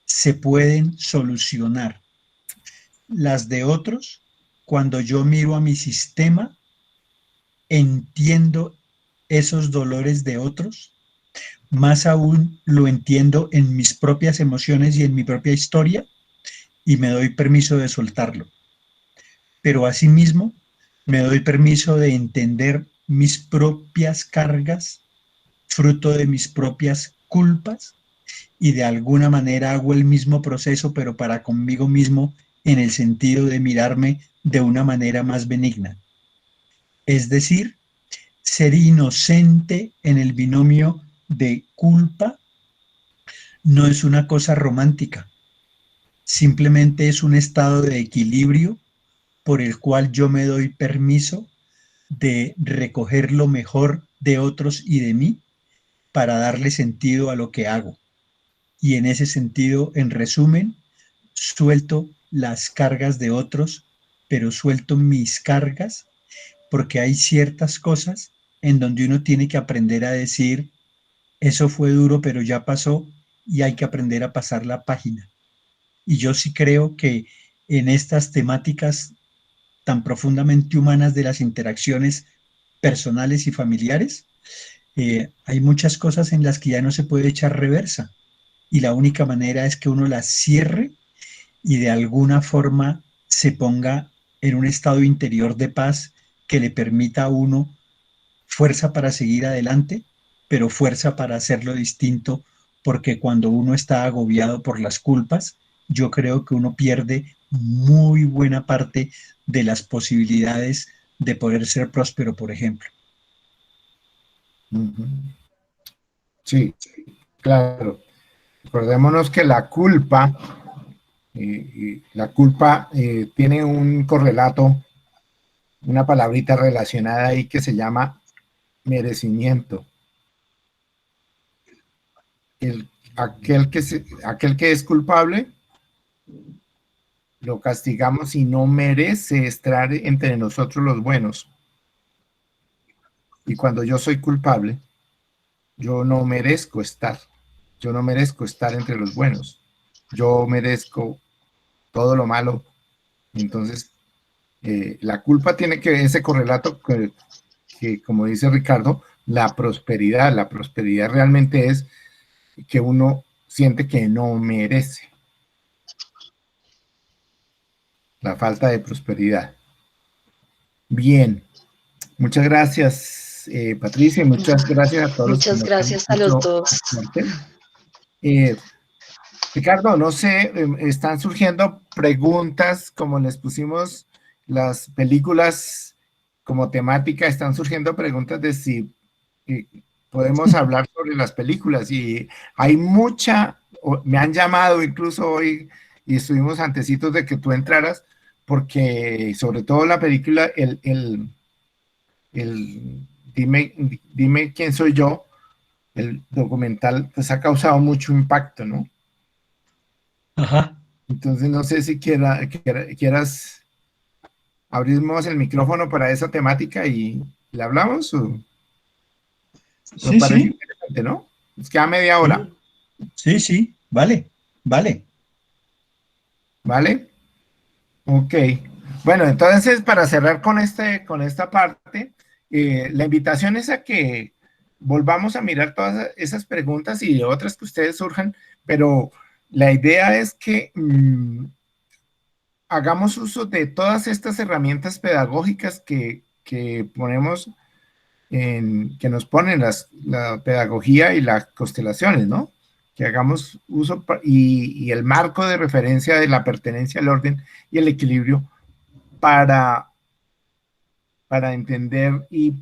se pueden solucionar. Las de otros, cuando yo miro a mi sistema, entiendo esos dolores de otros, más aún lo entiendo en mis propias emociones y en mi propia historia, y me doy permiso de soltarlo. Pero asimismo, me doy permiso de entender mis propias cargas, fruto de mis propias culpas, y de alguna manera hago el mismo proceso, pero para conmigo mismo, en el sentido de mirarme de una manera más benigna. Es decir, ser inocente en el binomio de culpa no es una cosa romántica, simplemente es un estado de equilibrio por el cual yo me doy permiso de recoger lo mejor de otros y de mí para darle sentido a lo que hago. Y en ese sentido, en resumen, suelto las cargas de otros, pero suelto mis cargas, porque hay ciertas cosas en donde uno tiene que aprender a decir, eso fue duro, pero ya pasó, y hay que aprender a pasar la página. Y yo sí creo que en estas temáticas tan profundamente humanas de las interacciones personales y familiares, hay muchas cosas en las que ya no se puede echar reversa y la única manera es que uno las cierre y de alguna forma se ponga en un estado interior de paz que le permita a uno fuerza para seguir adelante, pero fuerza para hacerlo distinto, porque cuando uno está agobiado por las culpas, yo creo que uno pierde muy buena parte de las posibilidades de poder ser próspero, por ejemplo. Sí, claro. Recordémonos que la culpa tiene un correlato, una palabrita relacionada ahí que se llama merecimiento. Aquel que es culpable, lo castigamos y no merece estar entre nosotros los buenos. Y cuando yo soy culpable, yo no merezco estar entre los buenos. Yo merezco todo lo malo. Entonces, la culpa tiene ese correlato que, como dice Ricardo, la prosperidad realmente es que uno siente que no merece. La falta de prosperidad. Bien. Muchas gracias, Patricia, y muchas gracias a todos. Muchas gracias a los dos. Ricardo, no sé, están surgiendo preguntas, como les pusimos las películas como temática, están surgiendo preguntas de si podemos hablar sobre las películas, y hay me han llamado incluso hoy, y estuvimos antecitos de que tú entraras, porque sobre todo la película, Dime quién soy yo, el documental, pues ha causado mucho impacto, ¿no? Ajá. Entonces no sé si quieras abrirnos el micrófono para esa temática y le hablamos, o sí, parece sí. Interesante, ¿no? Nos queda media hora. Sí, vale. ¿Vale? Ok. Bueno, entonces para cerrar con esta parte, la invitación es a que volvamos a mirar todas esas preguntas y otras que ustedes surjan, pero la idea es que hagamos uso de todas estas herramientas pedagógicas que ponemos, que nos ponen la pedagogía y las constelaciones, ¿no? Que hagamos uso y el marco de referencia de la pertenencia al orden y el equilibrio para entender y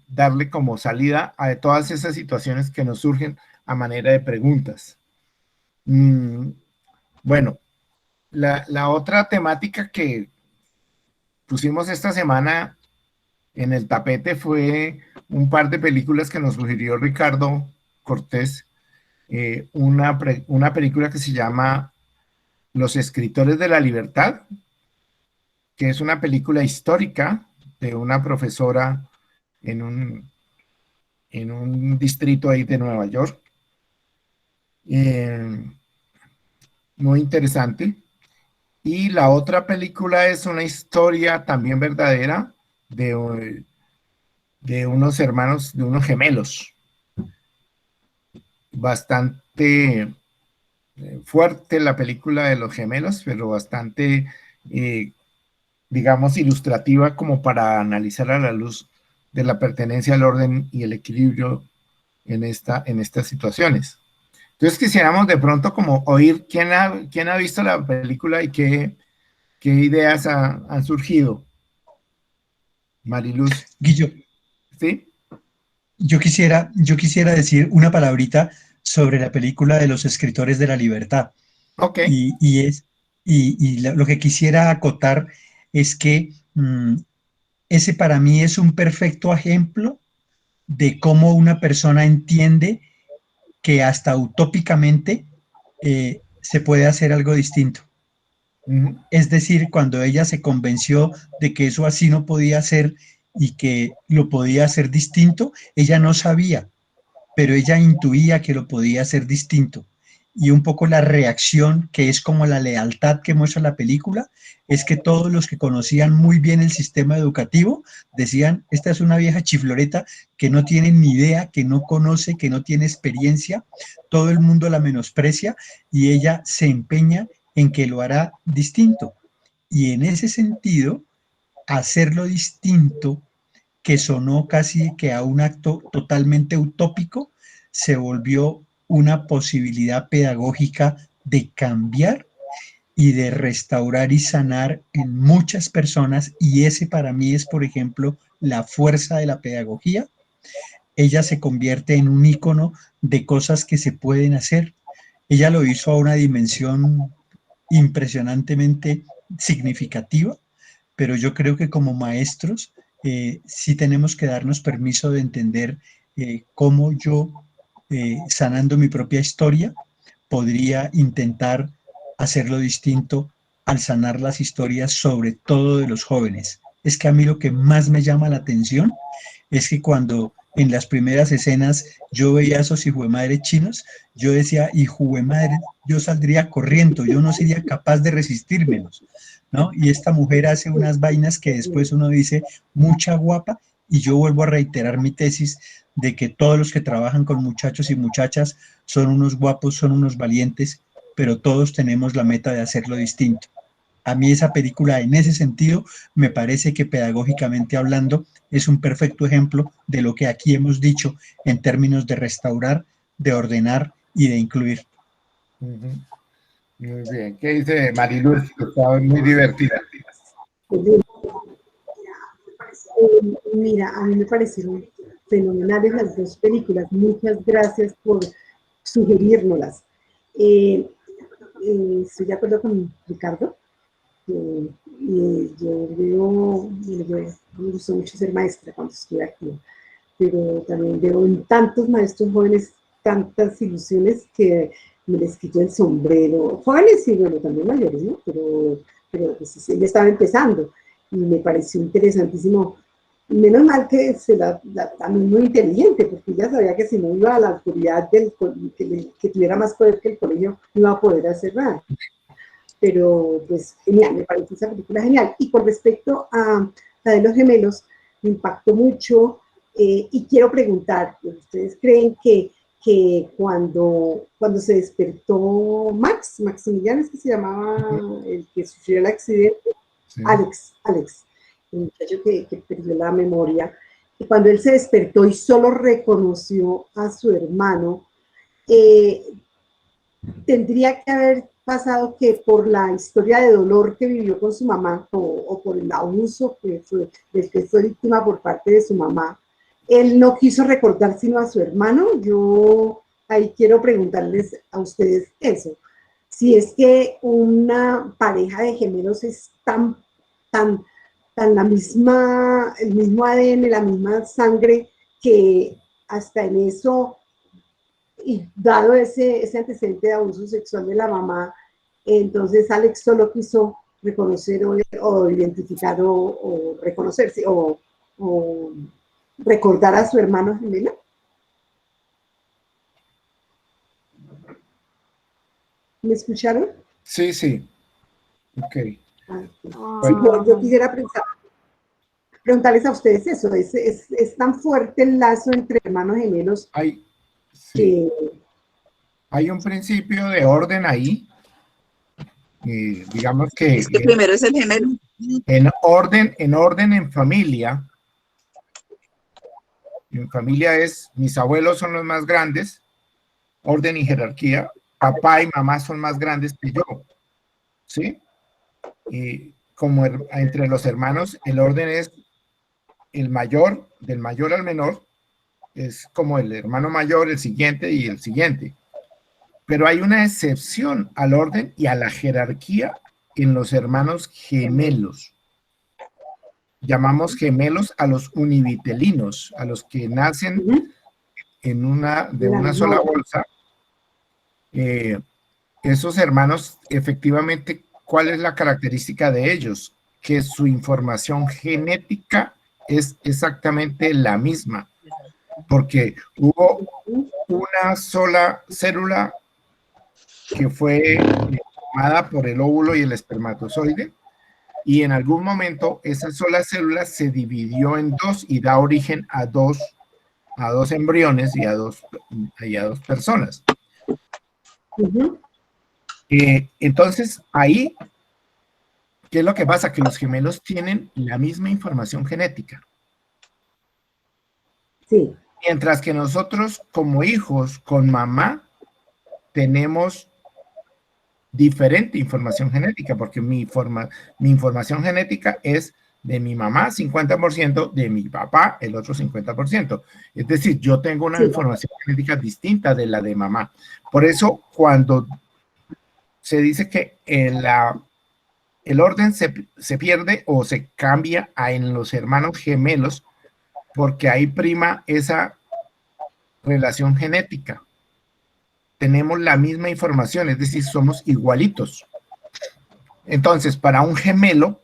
darle como salida a todas esas situaciones que nos surgen a manera de preguntas. Bueno, la otra temática que pusimos esta semana en el tapete fue un par de películas que nos sugirió Ricardo Cortés. Una película que se llama Los Escritores de la Libertad, que es una película histórica de una profesora en un distrito ahí de Nueva York. Muy interesante. Y la otra película es una historia también verdadera de unos hermanos, de unos gemelos. Bastante fuerte la película de los gemelos, pero bastante, digamos, ilustrativa como para analizar a la luz de la pertenencia al orden y el equilibrio en estas situaciones. Entonces quisiéramos de pronto como oír quién ha visto la película y qué ideas han surgido. Mariluz. Guillo. ¿Sí? Yo quisiera decir una palabrita sobre la película de Los Escritores de la Libertad. Ok. Y lo que quisiera acotar es que ese para mí es un perfecto ejemplo de cómo una persona entiende que hasta utópicamente se puede hacer algo distinto. Es decir, cuando ella se convenció de que eso así no podía ser y que lo podía hacer distinto, ella no sabía, pero ella intuía que lo podía hacer distinto. y un poco la reacción, que es como la lealtad que muestra la película, es que todos los que conocían muy bien el sistema educativo decían, esta es una vieja chifloreta que no tiene ni idea, que no conoce, que no tiene experiencia, todo el mundo la menosprecia y ella se empeña en que lo hará distinto. Y en ese sentido, hacerlo distinto, que sonó casi que a un acto totalmente utópico, se volvió una posibilidad pedagógica de cambiar y de restaurar y sanar en muchas personas, y ese para mí es, por ejemplo, la fuerza de la pedagogía. Ella se convierte en un ícono de cosas que se pueden hacer. Ella lo hizo a una dimensión impresionantemente significativa, pero yo creo que como maestros sí tenemos que darnos permiso de entender cómo yo, sanando mi propia historia, podría intentar hacerlo distinto al sanar las historias, sobre todo de los jóvenes. Es que a mí lo que más me llama la atención es que cuando en las primeras escenas yo veía a esos hijuemadres chinos, yo decía, hijuemadre, yo saldría corriendo, yo no sería capaz de resistírmelos, ¿no? Y esta mujer hace unas vainas que después uno dice, mucha guapa, y yo vuelvo a reiterar mi tesis de que todos los que trabajan con muchachos y muchachas son unos guapos, son unos valientes, pero todos tenemos la meta de hacerlo distinto. A mí esa película, en ese sentido, me parece que pedagógicamente hablando, es un perfecto ejemplo de lo que aquí hemos dicho en términos de restaurar, de ordenar y de incluir. Muy bien. ¿Qué dice Mariluz? Estaba muy divertida. Mira, a mí me parecieron fenomenales las dos películas. Muchas gracias por sugerirnoslas. Estoy de acuerdo con Ricardo. Yo me gustó mucho ser maestra cuando estuve aquí, pero también veo en tantos maestros jóvenes tantas ilusiones que me les quito el sombrero. Jóvenes y bueno, también mayores, ¿no? Pero pues, ella estaba empezando y me pareció interesantísimo. Menos mal que también muy inteligente, porque ella sabía que si no iba a la autoridad que tuviera más poder que el colegio, no iba a poder hacer nada. Pero pues genial, me parece esa película genial. Y con respecto a la de los gemelos, me impactó mucho y quiero preguntar, ¿ustedes creen que cuando se despertó Maximiliano es que se llamaba el que sufrió el accidente? Sí. Alex, el muchacho que perdió la memoria, y cuando él se despertó y solo reconoció a su hermano, tendría que haber pasado que por la historia de dolor que vivió con su mamá o por el abuso del que fue víctima por parte de su mamá, él no quiso recordar sino a su hermano. Yo ahí quiero preguntarles a ustedes eso, si es que una pareja de gemelos es tan el mismo ADN, la misma sangre, que hasta en eso, y dado ese antecedente de abuso sexual de la mamá, entonces Alex solo quiso reconocer o identificar o reconocerse o recordar a su hermano gemelo. ¿Me escucharon? Sí. Ok. Sí, yo quisiera preguntarles a ustedes eso, es tan fuerte el lazo entre hermanos gemelos. Hay un principio de orden ahí, digamos que... Es que primero es el gemelo. En orden, en familia es, mis abuelos son los más grandes, orden y jerarquía, papá y mamá son más grandes que yo, ¿sí? Y como entre los hermanos, el orden es el mayor, del mayor al menor, es como el hermano mayor, el siguiente y el siguiente. Pero hay una excepción al orden y a la jerarquía en los hermanos gemelos. Llamamos gemelos a los univitelinos, a los que nacen de una sola bolsa. Esos hermanos, efectivamente, ¿cuál es la característica de ellos? Que su información genética es exactamente la misma, porque hubo una sola célula que fue formada por el óvulo y el espermatozoide, y en algún momento esa sola célula se dividió en dos y da origen a dos embriones y a dos personas. Entonces, ahí, ¿qué es lo que pasa? Que los gemelos tienen la misma información genética. Sí. Mientras que nosotros, como hijos, con mamá, tenemos diferente información genética, porque mi información genética es de mi mamá 50%, de mi papá el otro 50%. Es decir, yo tengo una información genética distinta de la de mamá. Por eso, cuando se dice que el orden se pierde o se cambia en los hermanos gemelos, porque ahí prima esa relación genética. Tenemos la misma información, es decir, somos igualitos. Entonces, para un gemelo,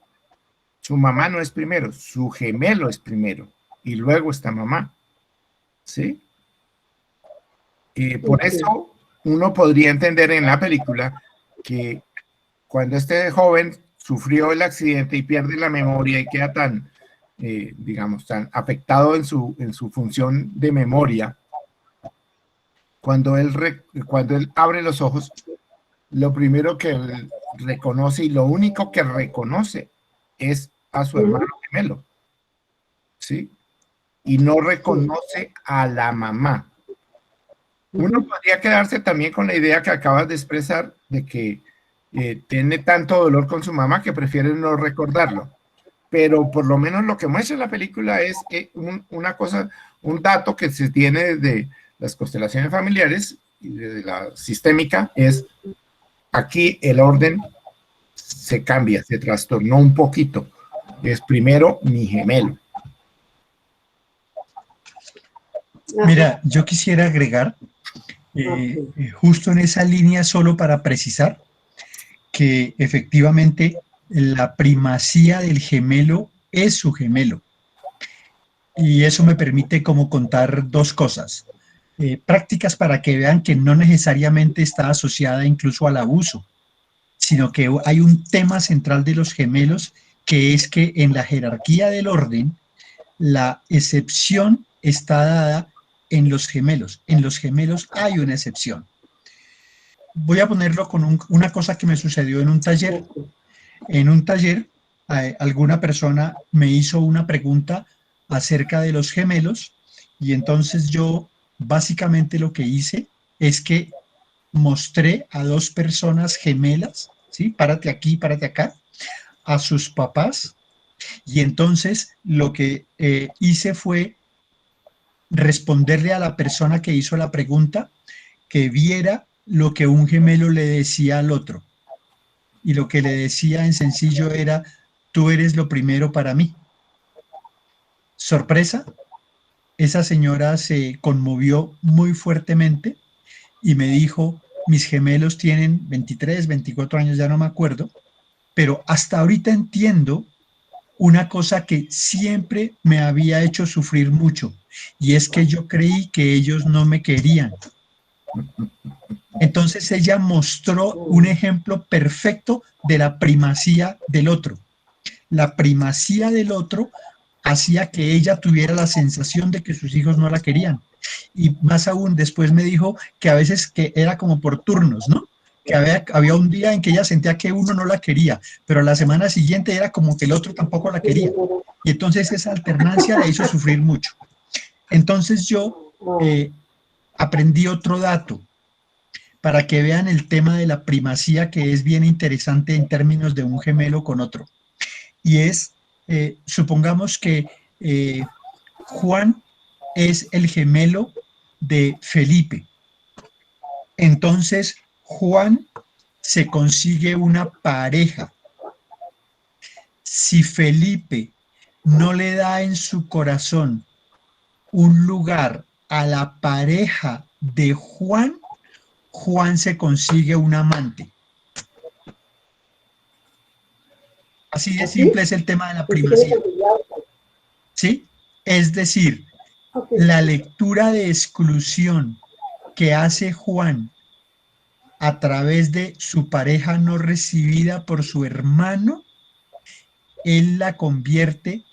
su mamá no es primero, su gemelo es primero, y luego está mamá. ¿Sí? Y por eso uno podría entender en la película que cuando este joven sufrió el accidente y pierde la memoria y queda tan, digamos, tan afectado en su función de memoria, cuando él abre los ojos, lo primero que él reconoce y lo único que reconoce es a su hermano gemelo, ¿sí? Y no reconoce a la mamá. Uno podría quedarse también con la idea que acabas de expresar de que tiene tanto dolor con su mamá que prefiere no recordarlo. Pero por lo menos lo que muestra la película es una cosa, un dato que se tiene desde las constelaciones familiares y de la sistémica, es aquí el orden se cambia, se trastornó un poquito. Es primero mi gemelo. Mira, yo quisiera agregar, justo en esa línea, solo para precisar, que efectivamente la primacía del gemelo es su gemelo. Y eso me permite como contar dos cosas. Prácticas para que vean que no necesariamente está asociada incluso al abuso, sino que hay un tema central de los gemelos, que es que en la jerarquía del orden, la excepción está dada en los gemelos. En los gemelos hay una excepción. Voy a ponerlo con una cosa que me sucedió en un taller. En un taller, alguna persona me hizo una pregunta acerca de los gemelos, y entonces yo básicamente lo que hice es que mostré a dos personas gemelas, ¿sí? Párate aquí, párate acá, a sus papás, y entonces lo que hice fue responderle a la persona que hizo la pregunta que viera lo que un gemelo le decía al otro. Y lo que le decía en sencillo era: tú eres lo primero para mí. Sorpresa, esa señora se conmovió muy fuertemente y me dijo: mis gemelos tienen 23, 24 años, ya no me acuerdo, pero hasta ahorita entiendo una cosa que siempre me había hecho sufrir mucho, y es que yo creí que ellos no me querían. Entonces ella mostró un ejemplo perfecto de la primacía del otro. La primacía del otro hacía que ella tuviera la sensación de que sus hijos no la querían. Y más aún, después me dijo que a veces que era como por turnos, ¿no? Que había un día en que ella sentía que uno no la quería, pero la semana siguiente era como que el otro tampoco la quería. Y entonces esa alternancia la hizo sufrir mucho. Entonces yo aprendí otro dato para que vean el tema de la primacía, que es bien interesante en términos de un gemelo con otro. Y es, supongamos que Juan es el gemelo de Felipe. Entonces Juan se consigue una pareja. Si Felipe no le da en su corazón un lugar a la pareja de Juan, Juan se consigue un amante. Así de simple es el tema de la primacía. ¿Sí? Es decir, la lectura de exclusión que hace Juan a través de su pareja no recibida por su hermano, él la convierte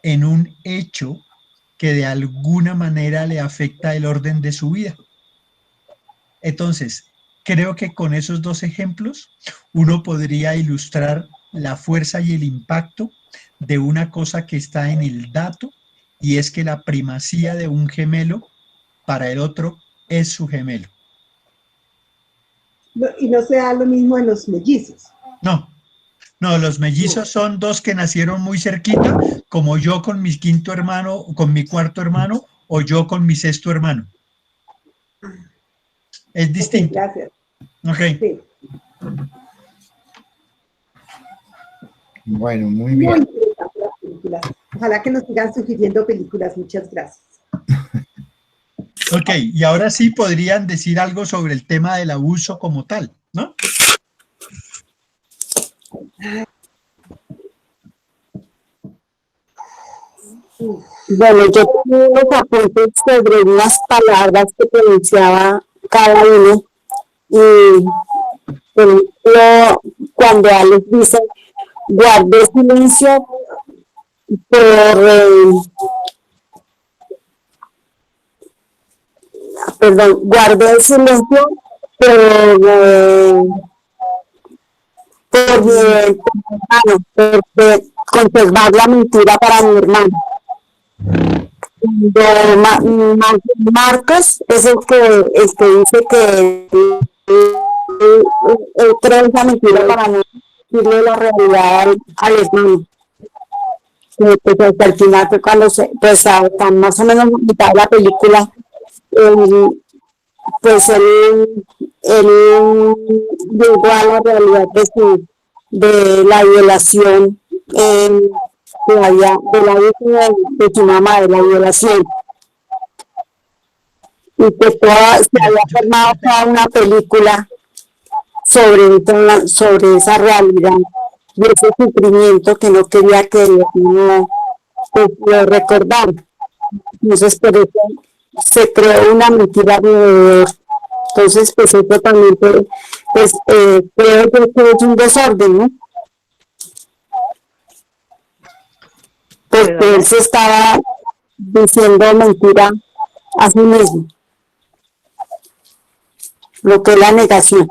en un hecho que de alguna manera le afecta el orden de su vida. Entonces, creo que con esos dos ejemplos uno podría ilustrar la fuerza y el impacto de una cosa que está en el dato, y es que la primacía de un gemelo para el otro es su gemelo. Y no se da lo mismo en los mellizos. No, los mellizos son dos que nacieron muy cerquita, como yo con mi quinto hermano, con mi cuarto hermano, o yo con mi sexto hermano. Es distinto. Gracias. Ok. Sí. Bueno, muy bien. Muy interesante las películas. Ojalá que nos sigan sugiriendo películas. Muchas gracias. Ok, y ahora sí podrían decir algo sobre el tema del abuso como tal, ¿no? Bueno, yo tengo unos apuntes sobre unas palabras que pronunciaba cada uno, y por ejemplo, cuando Alex dice guardé silencio guardé silencio por mi hermano, por conservar la mentira para mi hermano. Marcos es el que dice que él cree esa mentira para no decirle la realidad al hermano. Pues hasta el final fue cuando hasta más o menos mitad de la película, pues él llegó a la realidad de la violación de la hija de su mamá, de la violación. Y que se había formado toda una película sobre esa realidad y ese sufrimiento que no quería que uno lo recordara. Entonces, por eso se creó una mentira alrededor. Entonces, pues eso también creo que es un desorden, ¿no? Porque él se estaba diciendo mentira a sí mismo, lo que es la negación.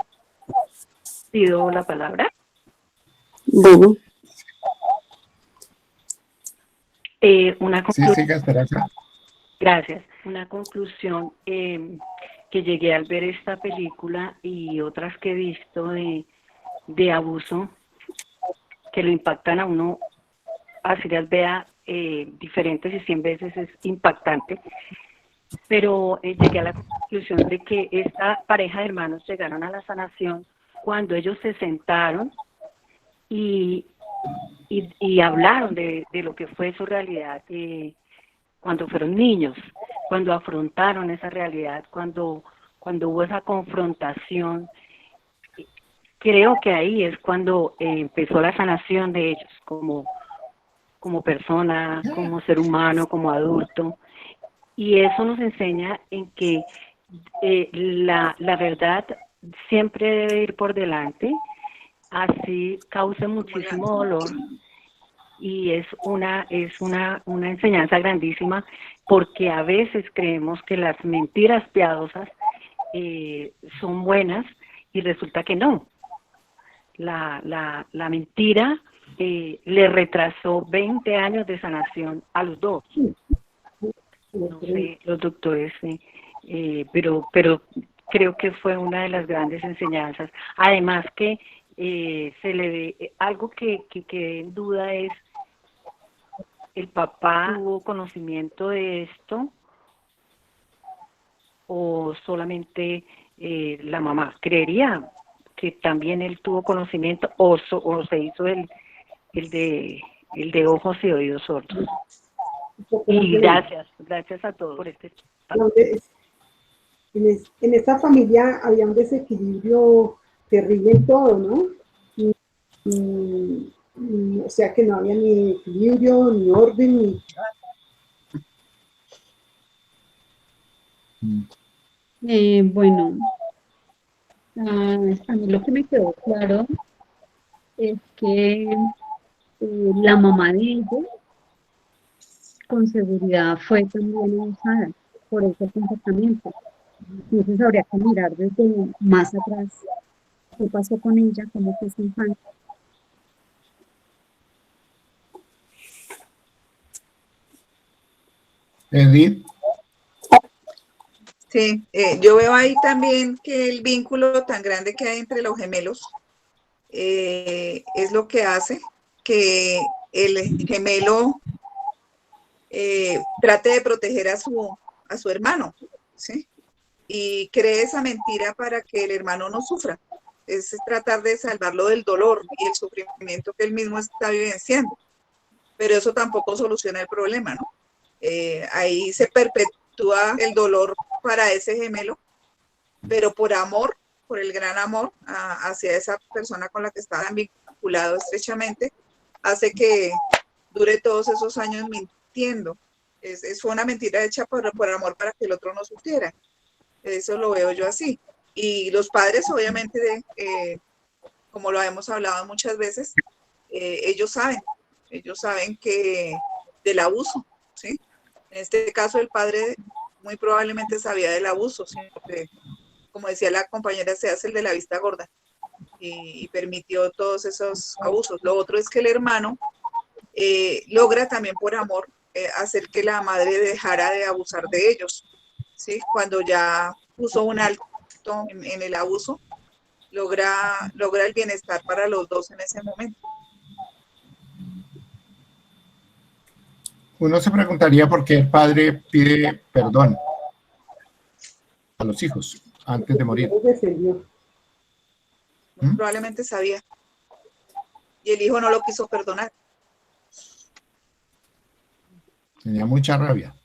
¿Pido la palabra? Bueno. Una conclusión. Sí, Gracias. Una conclusión que llegué al ver esta película y otras que he visto de abuso que lo impactan a uno, así las vea diferentes y 100 veces es impactante, pero llegué a la conclusión de que esta pareja de hermanos llegaron a la sanación cuando ellos se sentaron y hablaron de lo que fue su realidad cuando fueron niños, cuando afrontaron esa realidad, cuando hubo esa confrontación. Creo que ahí es cuando empezó la sanación de ellos como persona, como ser humano, como adulto. Y eso nos enseña en que la verdad siempre debe ir por delante, así causa muchísimo dolor. Y es una enseñanza grandísima, porque a veces creemos que las mentiras piadosas son buenas y resulta que no. La mentira le retrasó 20 años de sanación a los dos. No sé, los doctores, pero creo que fue una de las grandes enseñanzas. Además que se le ve algo que en duda es, ¿el papá tuvo conocimiento de esto o solamente la mamá? Creería que también él tuvo conocimiento o se hizo el de ojos y oídos sordos. Y gracias a todos por este espacio. En esta familia había un desequilibrio terrible en todo, ¿no? O sea que no había ni equilibrio, ni orden, Bueno, A mí lo que me quedó claro es que la mamá de ellos con seguridad fue también abusada por ese comportamiento. Entonces habría que mirar desde más atrás qué pasó con ella, cómo fue su infancia. Edith. Sí, yo veo ahí también que el vínculo tan grande que hay entre los gemelos es lo que hace que el gemelo trate de proteger a su hermano, ¿sí? Y cree esa mentira para que el hermano no sufra. Es tratar de salvarlo del dolor y el sufrimiento que él mismo está vivenciando. Pero eso tampoco soluciona el problema, ¿no? Ahí se perpetúa el dolor para ese gemelo, pero por amor, por el gran amor hacia esa persona con la que está vinculado estrechamente, hace que dure todos esos años mintiendo. Fue una mentira hecha por amor para que el otro no sufriera. Eso lo veo yo así. Y los padres, obviamente, como lo hemos hablado muchas veces, ellos saben que del abuso, ¿sí? En este caso, el padre muy probablemente sabía del abuso, sino que, como decía la compañera, se hace el de la vista gorda y permitió todos esos abusos. Lo otro es que el hermano logra también por amor hacer que la madre dejara de abusar de ellos, ¿sí? Cuando ya puso un alto en el abuso, logra el bienestar para los dos en ese momento. Uno se preguntaría por qué el padre pide perdón a los hijos antes de morir. Probablemente sabía. Y el hijo no lo quiso perdonar. Tenía mucha rabia.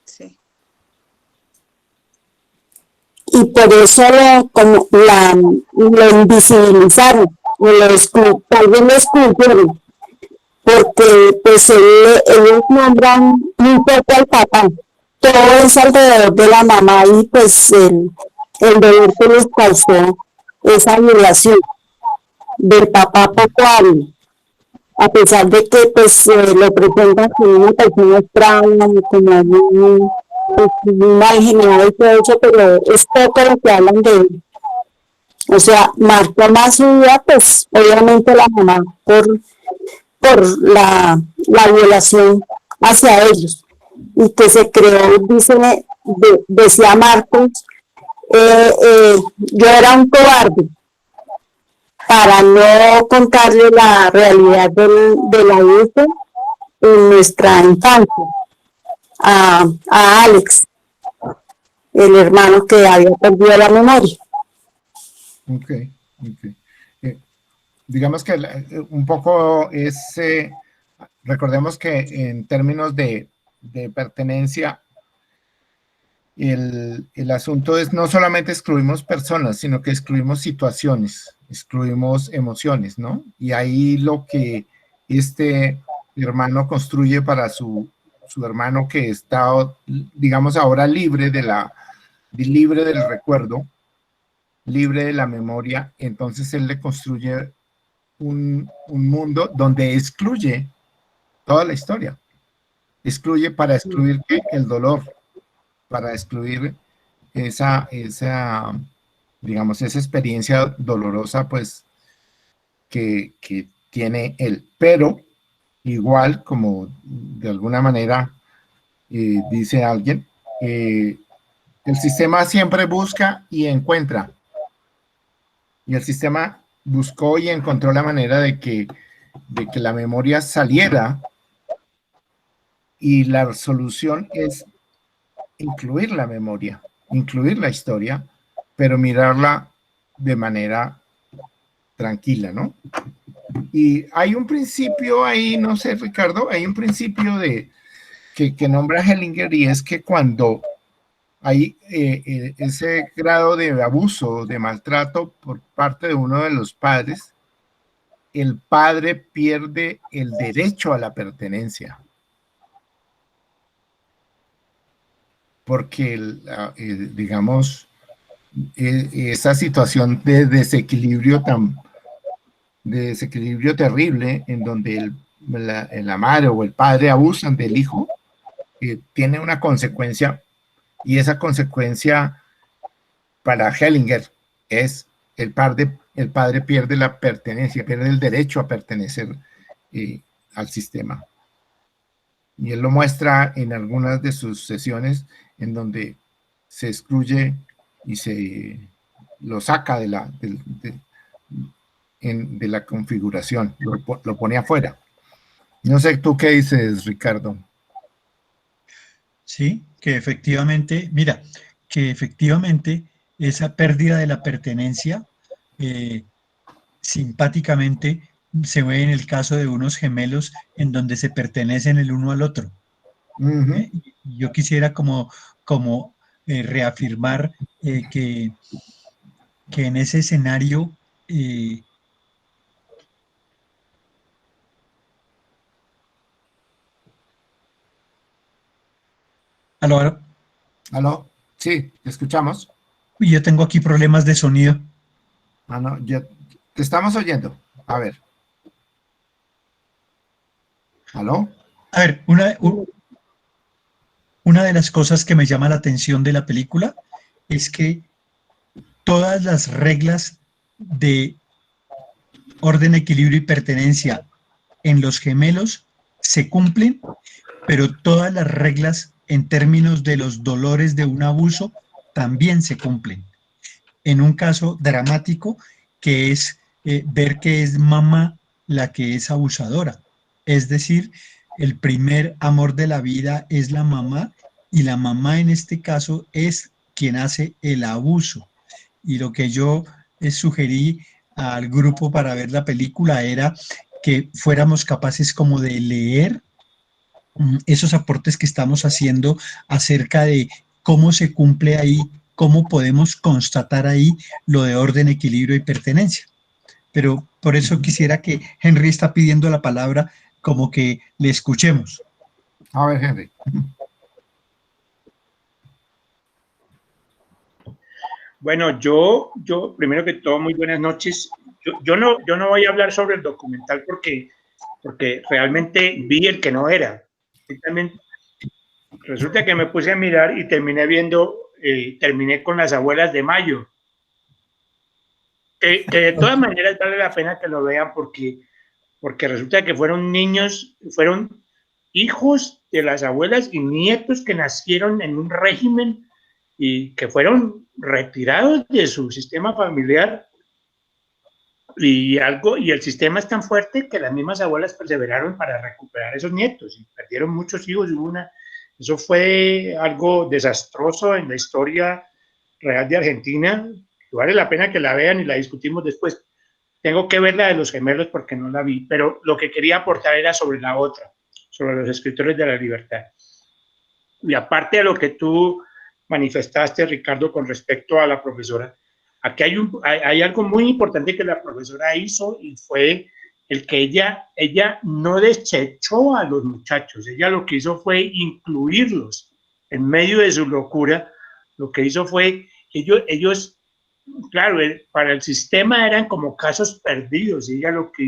Sí. Y por eso lo invisibilizaron, tal vez lo excluyeron, porque pues ellos nombran un poco al papá, todo es alrededor de la mamá y pues el dolor que les causó esa violación del papá poco hábil, a pesar de que pues lo presentan como una persona extraña, como muy mal generado y todo eso, pero es poco lo que hablan de él. O sea, marcó más su vida, pues obviamente la mamá por la violación hacia ellos. Y que se creó, decía Marcos, yo era un cobarde para no contarle la realidad del abuso en nuestra infancia a Alex, el hermano que había perdido la memoria. Ok. Digamos que un poco recordemos que en términos de pertenencia, el asunto es no solamente excluimos personas, sino que excluimos situaciones, excluimos emociones, ¿no? Y ahí lo que este hermano construye para su hermano que está, digamos, ahora libre del recuerdo, libre de la memoria, entonces él le construye un mundo donde excluye toda la historia, excluye para excluir el dolor, para excluir esa digamos, esa experiencia dolorosa, pues, que tiene él. Pero, igual, como de alguna manera dice alguien, el sistema siempre busca y encuentra. Y el sistema buscó y encontró la manera de que la memoria saliera, y la solución es incluir la memoria, incluir la historia, pero mirarla de manera tranquila, ¿no? Y hay un principio ahí, no sé, Ricardo, hay un principio que nombra Hellinger, y es que cuando hay ese grado de abuso, de maltrato por parte de uno de los padres, el padre pierde el derecho a la pertenencia. Porque, digamos, esa situación de desequilibrio terrible en donde la madre o el padre abusan del hijo, tiene una consecuencia, y esa consecuencia para Hellinger es el padre pierde la pertenencia, pierde el derecho a pertenecer al sistema. Y él lo muestra en algunas de sus sesiones en donde se excluye y se lo saca de la configuración, lo pone afuera. No sé, ¿tú qué dices, Ricardo? Sí, que efectivamente, mira, que efectivamente esa pérdida de la pertenencia simpáticamente se ve en el caso de unos gemelos en donde se pertenecen el uno al otro. Yo quisiera como reafirmar que en ese escenario ¿Aló? ¿Aló? Sí, ¿te escuchamos? Yo tengo aquí problemas de sonido. No, ya te estamos oyendo. A ver. ¿Aló? A ver, una de las cosas que me llama la atención de la película es que todas las reglas de orden, equilibrio y pertenencia en los gemelos se cumplen, pero todas las reglas en términos de los dolores de un abuso también se cumplen. En un caso dramático que es ver que es mamá la que es abusadora. Es decir, el primer amor de la vida es la mamá, y la mamá en este caso es quien hace el abuso. Y lo que yo sugerí al grupo para ver la película era que fuéramos capaces como de leer esos aportes que estamos haciendo acerca de cómo se cumple ahí, cómo podemos constatar ahí lo de orden, equilibrio y pertenencia. Pero por eso quisiera que Henry está pidiendo la palabra, como que le escuchemos. A ver, Henry. Bueno, yo primero que todo, muy buenas noches. Yo no voy a hablar sobre el documental porque realmente vi el que no era. También resulta que me puse a mirar y terminé con Las Abuelas de Mayo. Que de todas maneras vale la pena que lo vean porque resulta que fueron hijos de las abuelas y nietos que nacieron en un régimen y que fueron retirados de su sistema familiar, y el sistema es tan fuerte que las mismas abuelas perseveraron para recuperar esos nietos y perdieron muchos hijos. Eso fue algo desastroso en la historia real de Argentina. Vale la pena que la vean y la discutimos después. Tengo que ver la de los gemelos porque no la vi, pero lo que quería aportar era sobre la otra, sobre los escritores de la libertad. Y aparte de lo que tú manifestaste, Ricardo, con respecto a la profesora, aquí hay algo muy importante que la profesora hizo, y fue el que ella no desechó a los muchachos. Ella lo que hizo fue incluirlos en medio de su locura. Lo que hizo fue, ellos claro, para el sistema eran como casos perdidos, y ella lo que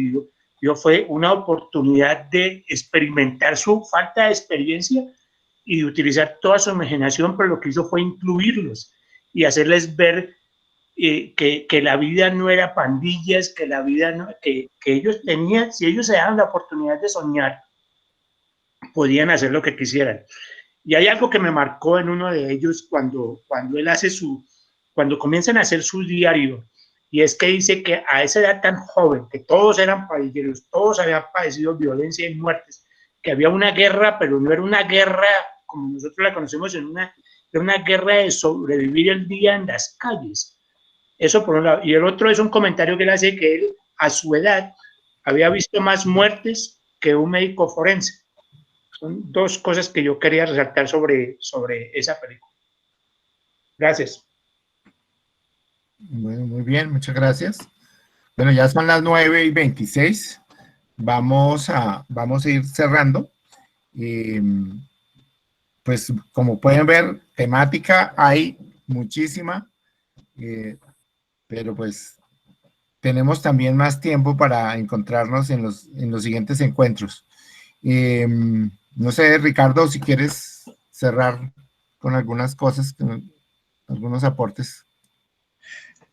dio fue una oportunidad de experimentar su falta de experiencia y de utilizar toda su imaginación, pero lo que hizo fue incluirlos y hacerles ver que la vida no era pandillas, que la vida no, que ellos tenían, si ellos se daban la oportunidad de soñar, podían hacer lo que quisieran. Y hay algo que me marcó en uno de ellos cuando él hace cuando comienzan a hacer su diario, y es que dice que a esa edad tan joven, que todos eran pandilleros, todos habían padecido violencia y muertes, que había una guerra, pero no era una guerra como nosotros la conocemos, era una guerra de sobrevivir el día en las calles. Eso por un lado. Y el otro es un comentario que él hace, que él a su edad había visto más muertes que un médico forense. Son dos cosas que yo quería resaltar sobre esa película. Gracias. Bueno, muy bien, muchas gracias. Bueno, ya son las 9:26. Vamos a ir cerrando. Pues como pueden ver, temática hay muchísima. pero pues tenemos también más tiempo para encontrarnos en los siguientes encuentros. No sé, Ricardo, si quieres cerrar con algunas cosas, con algunos aportes.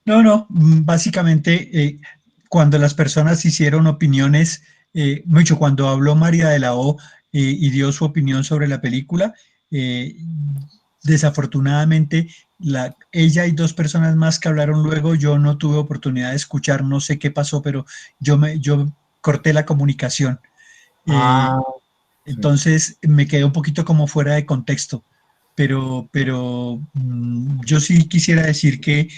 No, básicamente cuando las personas hicieron opiniones, mucho cuando habló María de la O y dio su opinión sobre la película, desafortunadamente ella y dos personas más que hablaron luego, yo no tuve oportunidad de escuchar, no sé qué pasó, pero yo corté la comunicación. Entonces me quedé un poquito como fuera de contexto. Pero yo sí quisiera decir que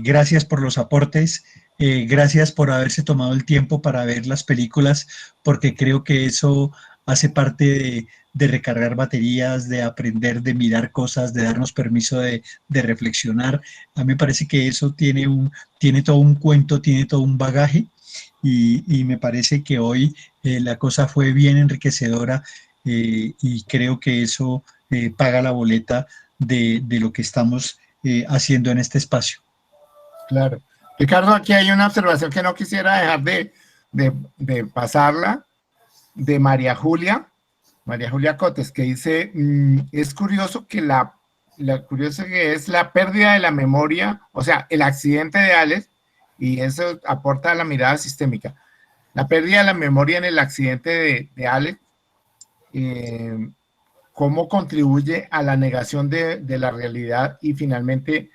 gracias por los aportes, gracias por haberse tomado el tiempo para ver las películas, porque creo que eso hace parte de recargar baterías, de aprender, de mirar cosas, de darnos permiso de reflexionar. A mí me parece que eso tiene todo un cuento, tiene todo un bagaje, y me parece que hoy la cosa fue bien enriquecedora, y creo que eso paga la boleta de lo que estamos haciendo en este espacio. Claro. Ricardo, aquí hay una observación que no quisiera dejar de pasarla, de María Julia Cotes, que dice, es curioso que curioso que es la pérdida de la memoria, o sea, el accidente de Alex, y eso aporta a la mirada sistémica. La pérdida de la memoria en el accidente de Alex, cómo contribuye a la negación de la realidad y finalmente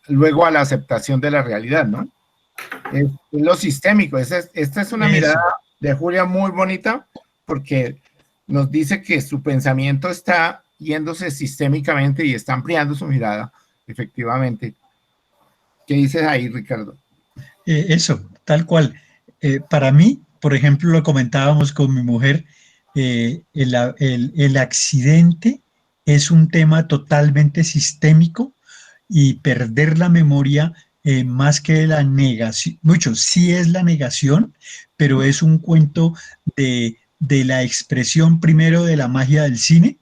luego a la aceptación de la realidad, ¿no? Es lo sistémico. Esta es una mirada de Julia muy bonita, porque nos dice que su pensamiento está yéndose sistémicamente y está ampliando su mirada, efectivamente. ¿Qué dices ahí, Ricardo? Eso, tal cual. Para mí, por ejemplo, lo comentábamos con mi mujer, el accidente es un tema totalmente sistémico, y perder la memoria, más que la negación, sí es la negación, pero es un cuento de la expresión, primero, de la magia del cine,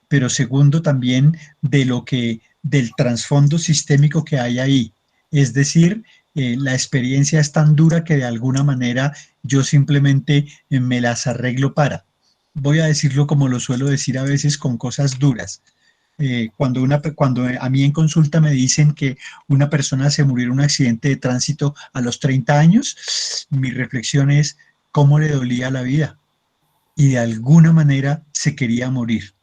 pero segundo también del trasfondo sistémico que hay ahí. Es decir, la experiencia es tan dura que de alguna manera yo simplemente me las arreglo voy a decirlo como lo suelo decir a veces, con cosas duras. Cuando a mí en consulta me dicen que una persona se murió en un accidente de tránsito a los 30 años, mi reflexión es cómo le dolía la vida y de alguna manera se quería morir.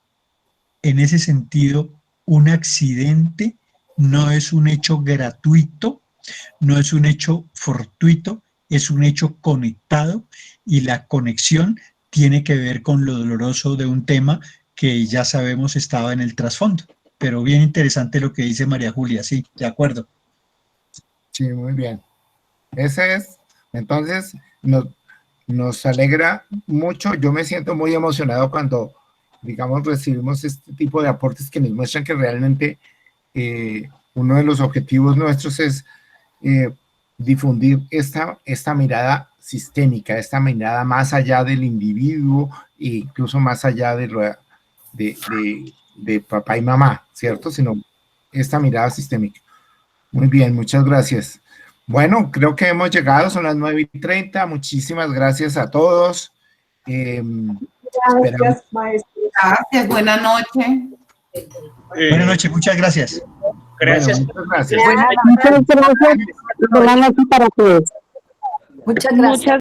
En ese sentido, un accidente no es un hecho gratuito, no es un hecho fortuito, es un hecho conectado, y la conexión tiene que ver con lo doloroso de un tema que ya sabemos estaba en el trasfondo. Pero bien interesante lo que dice María Julia, sí, de acuerdo. Sí, muy bien. Ese es, entonces, nos alegra mucho. Yo me siento muy emocionado cuando, digamos, recibimos este tipo de aportes que nos muestran que realmente uno de los objetivos nuestros es difundir esta mirada sistémica, esta mirada más allá del individuo e incluso más allá de papá y mamá, ¿cierto? Sino esta mirada sistémica. Muy bien, muchas gracias. Bueno, creo que hemos llegado, son las 9:30. Muchísimas gracias a todos. Gracias, maestro. Gracias, buenas noches. Buenas noches, muchas gracias. Gracias. Bueno, muchas gracias. Muchas gracias. Buenas noches para todos. Muchas gracias.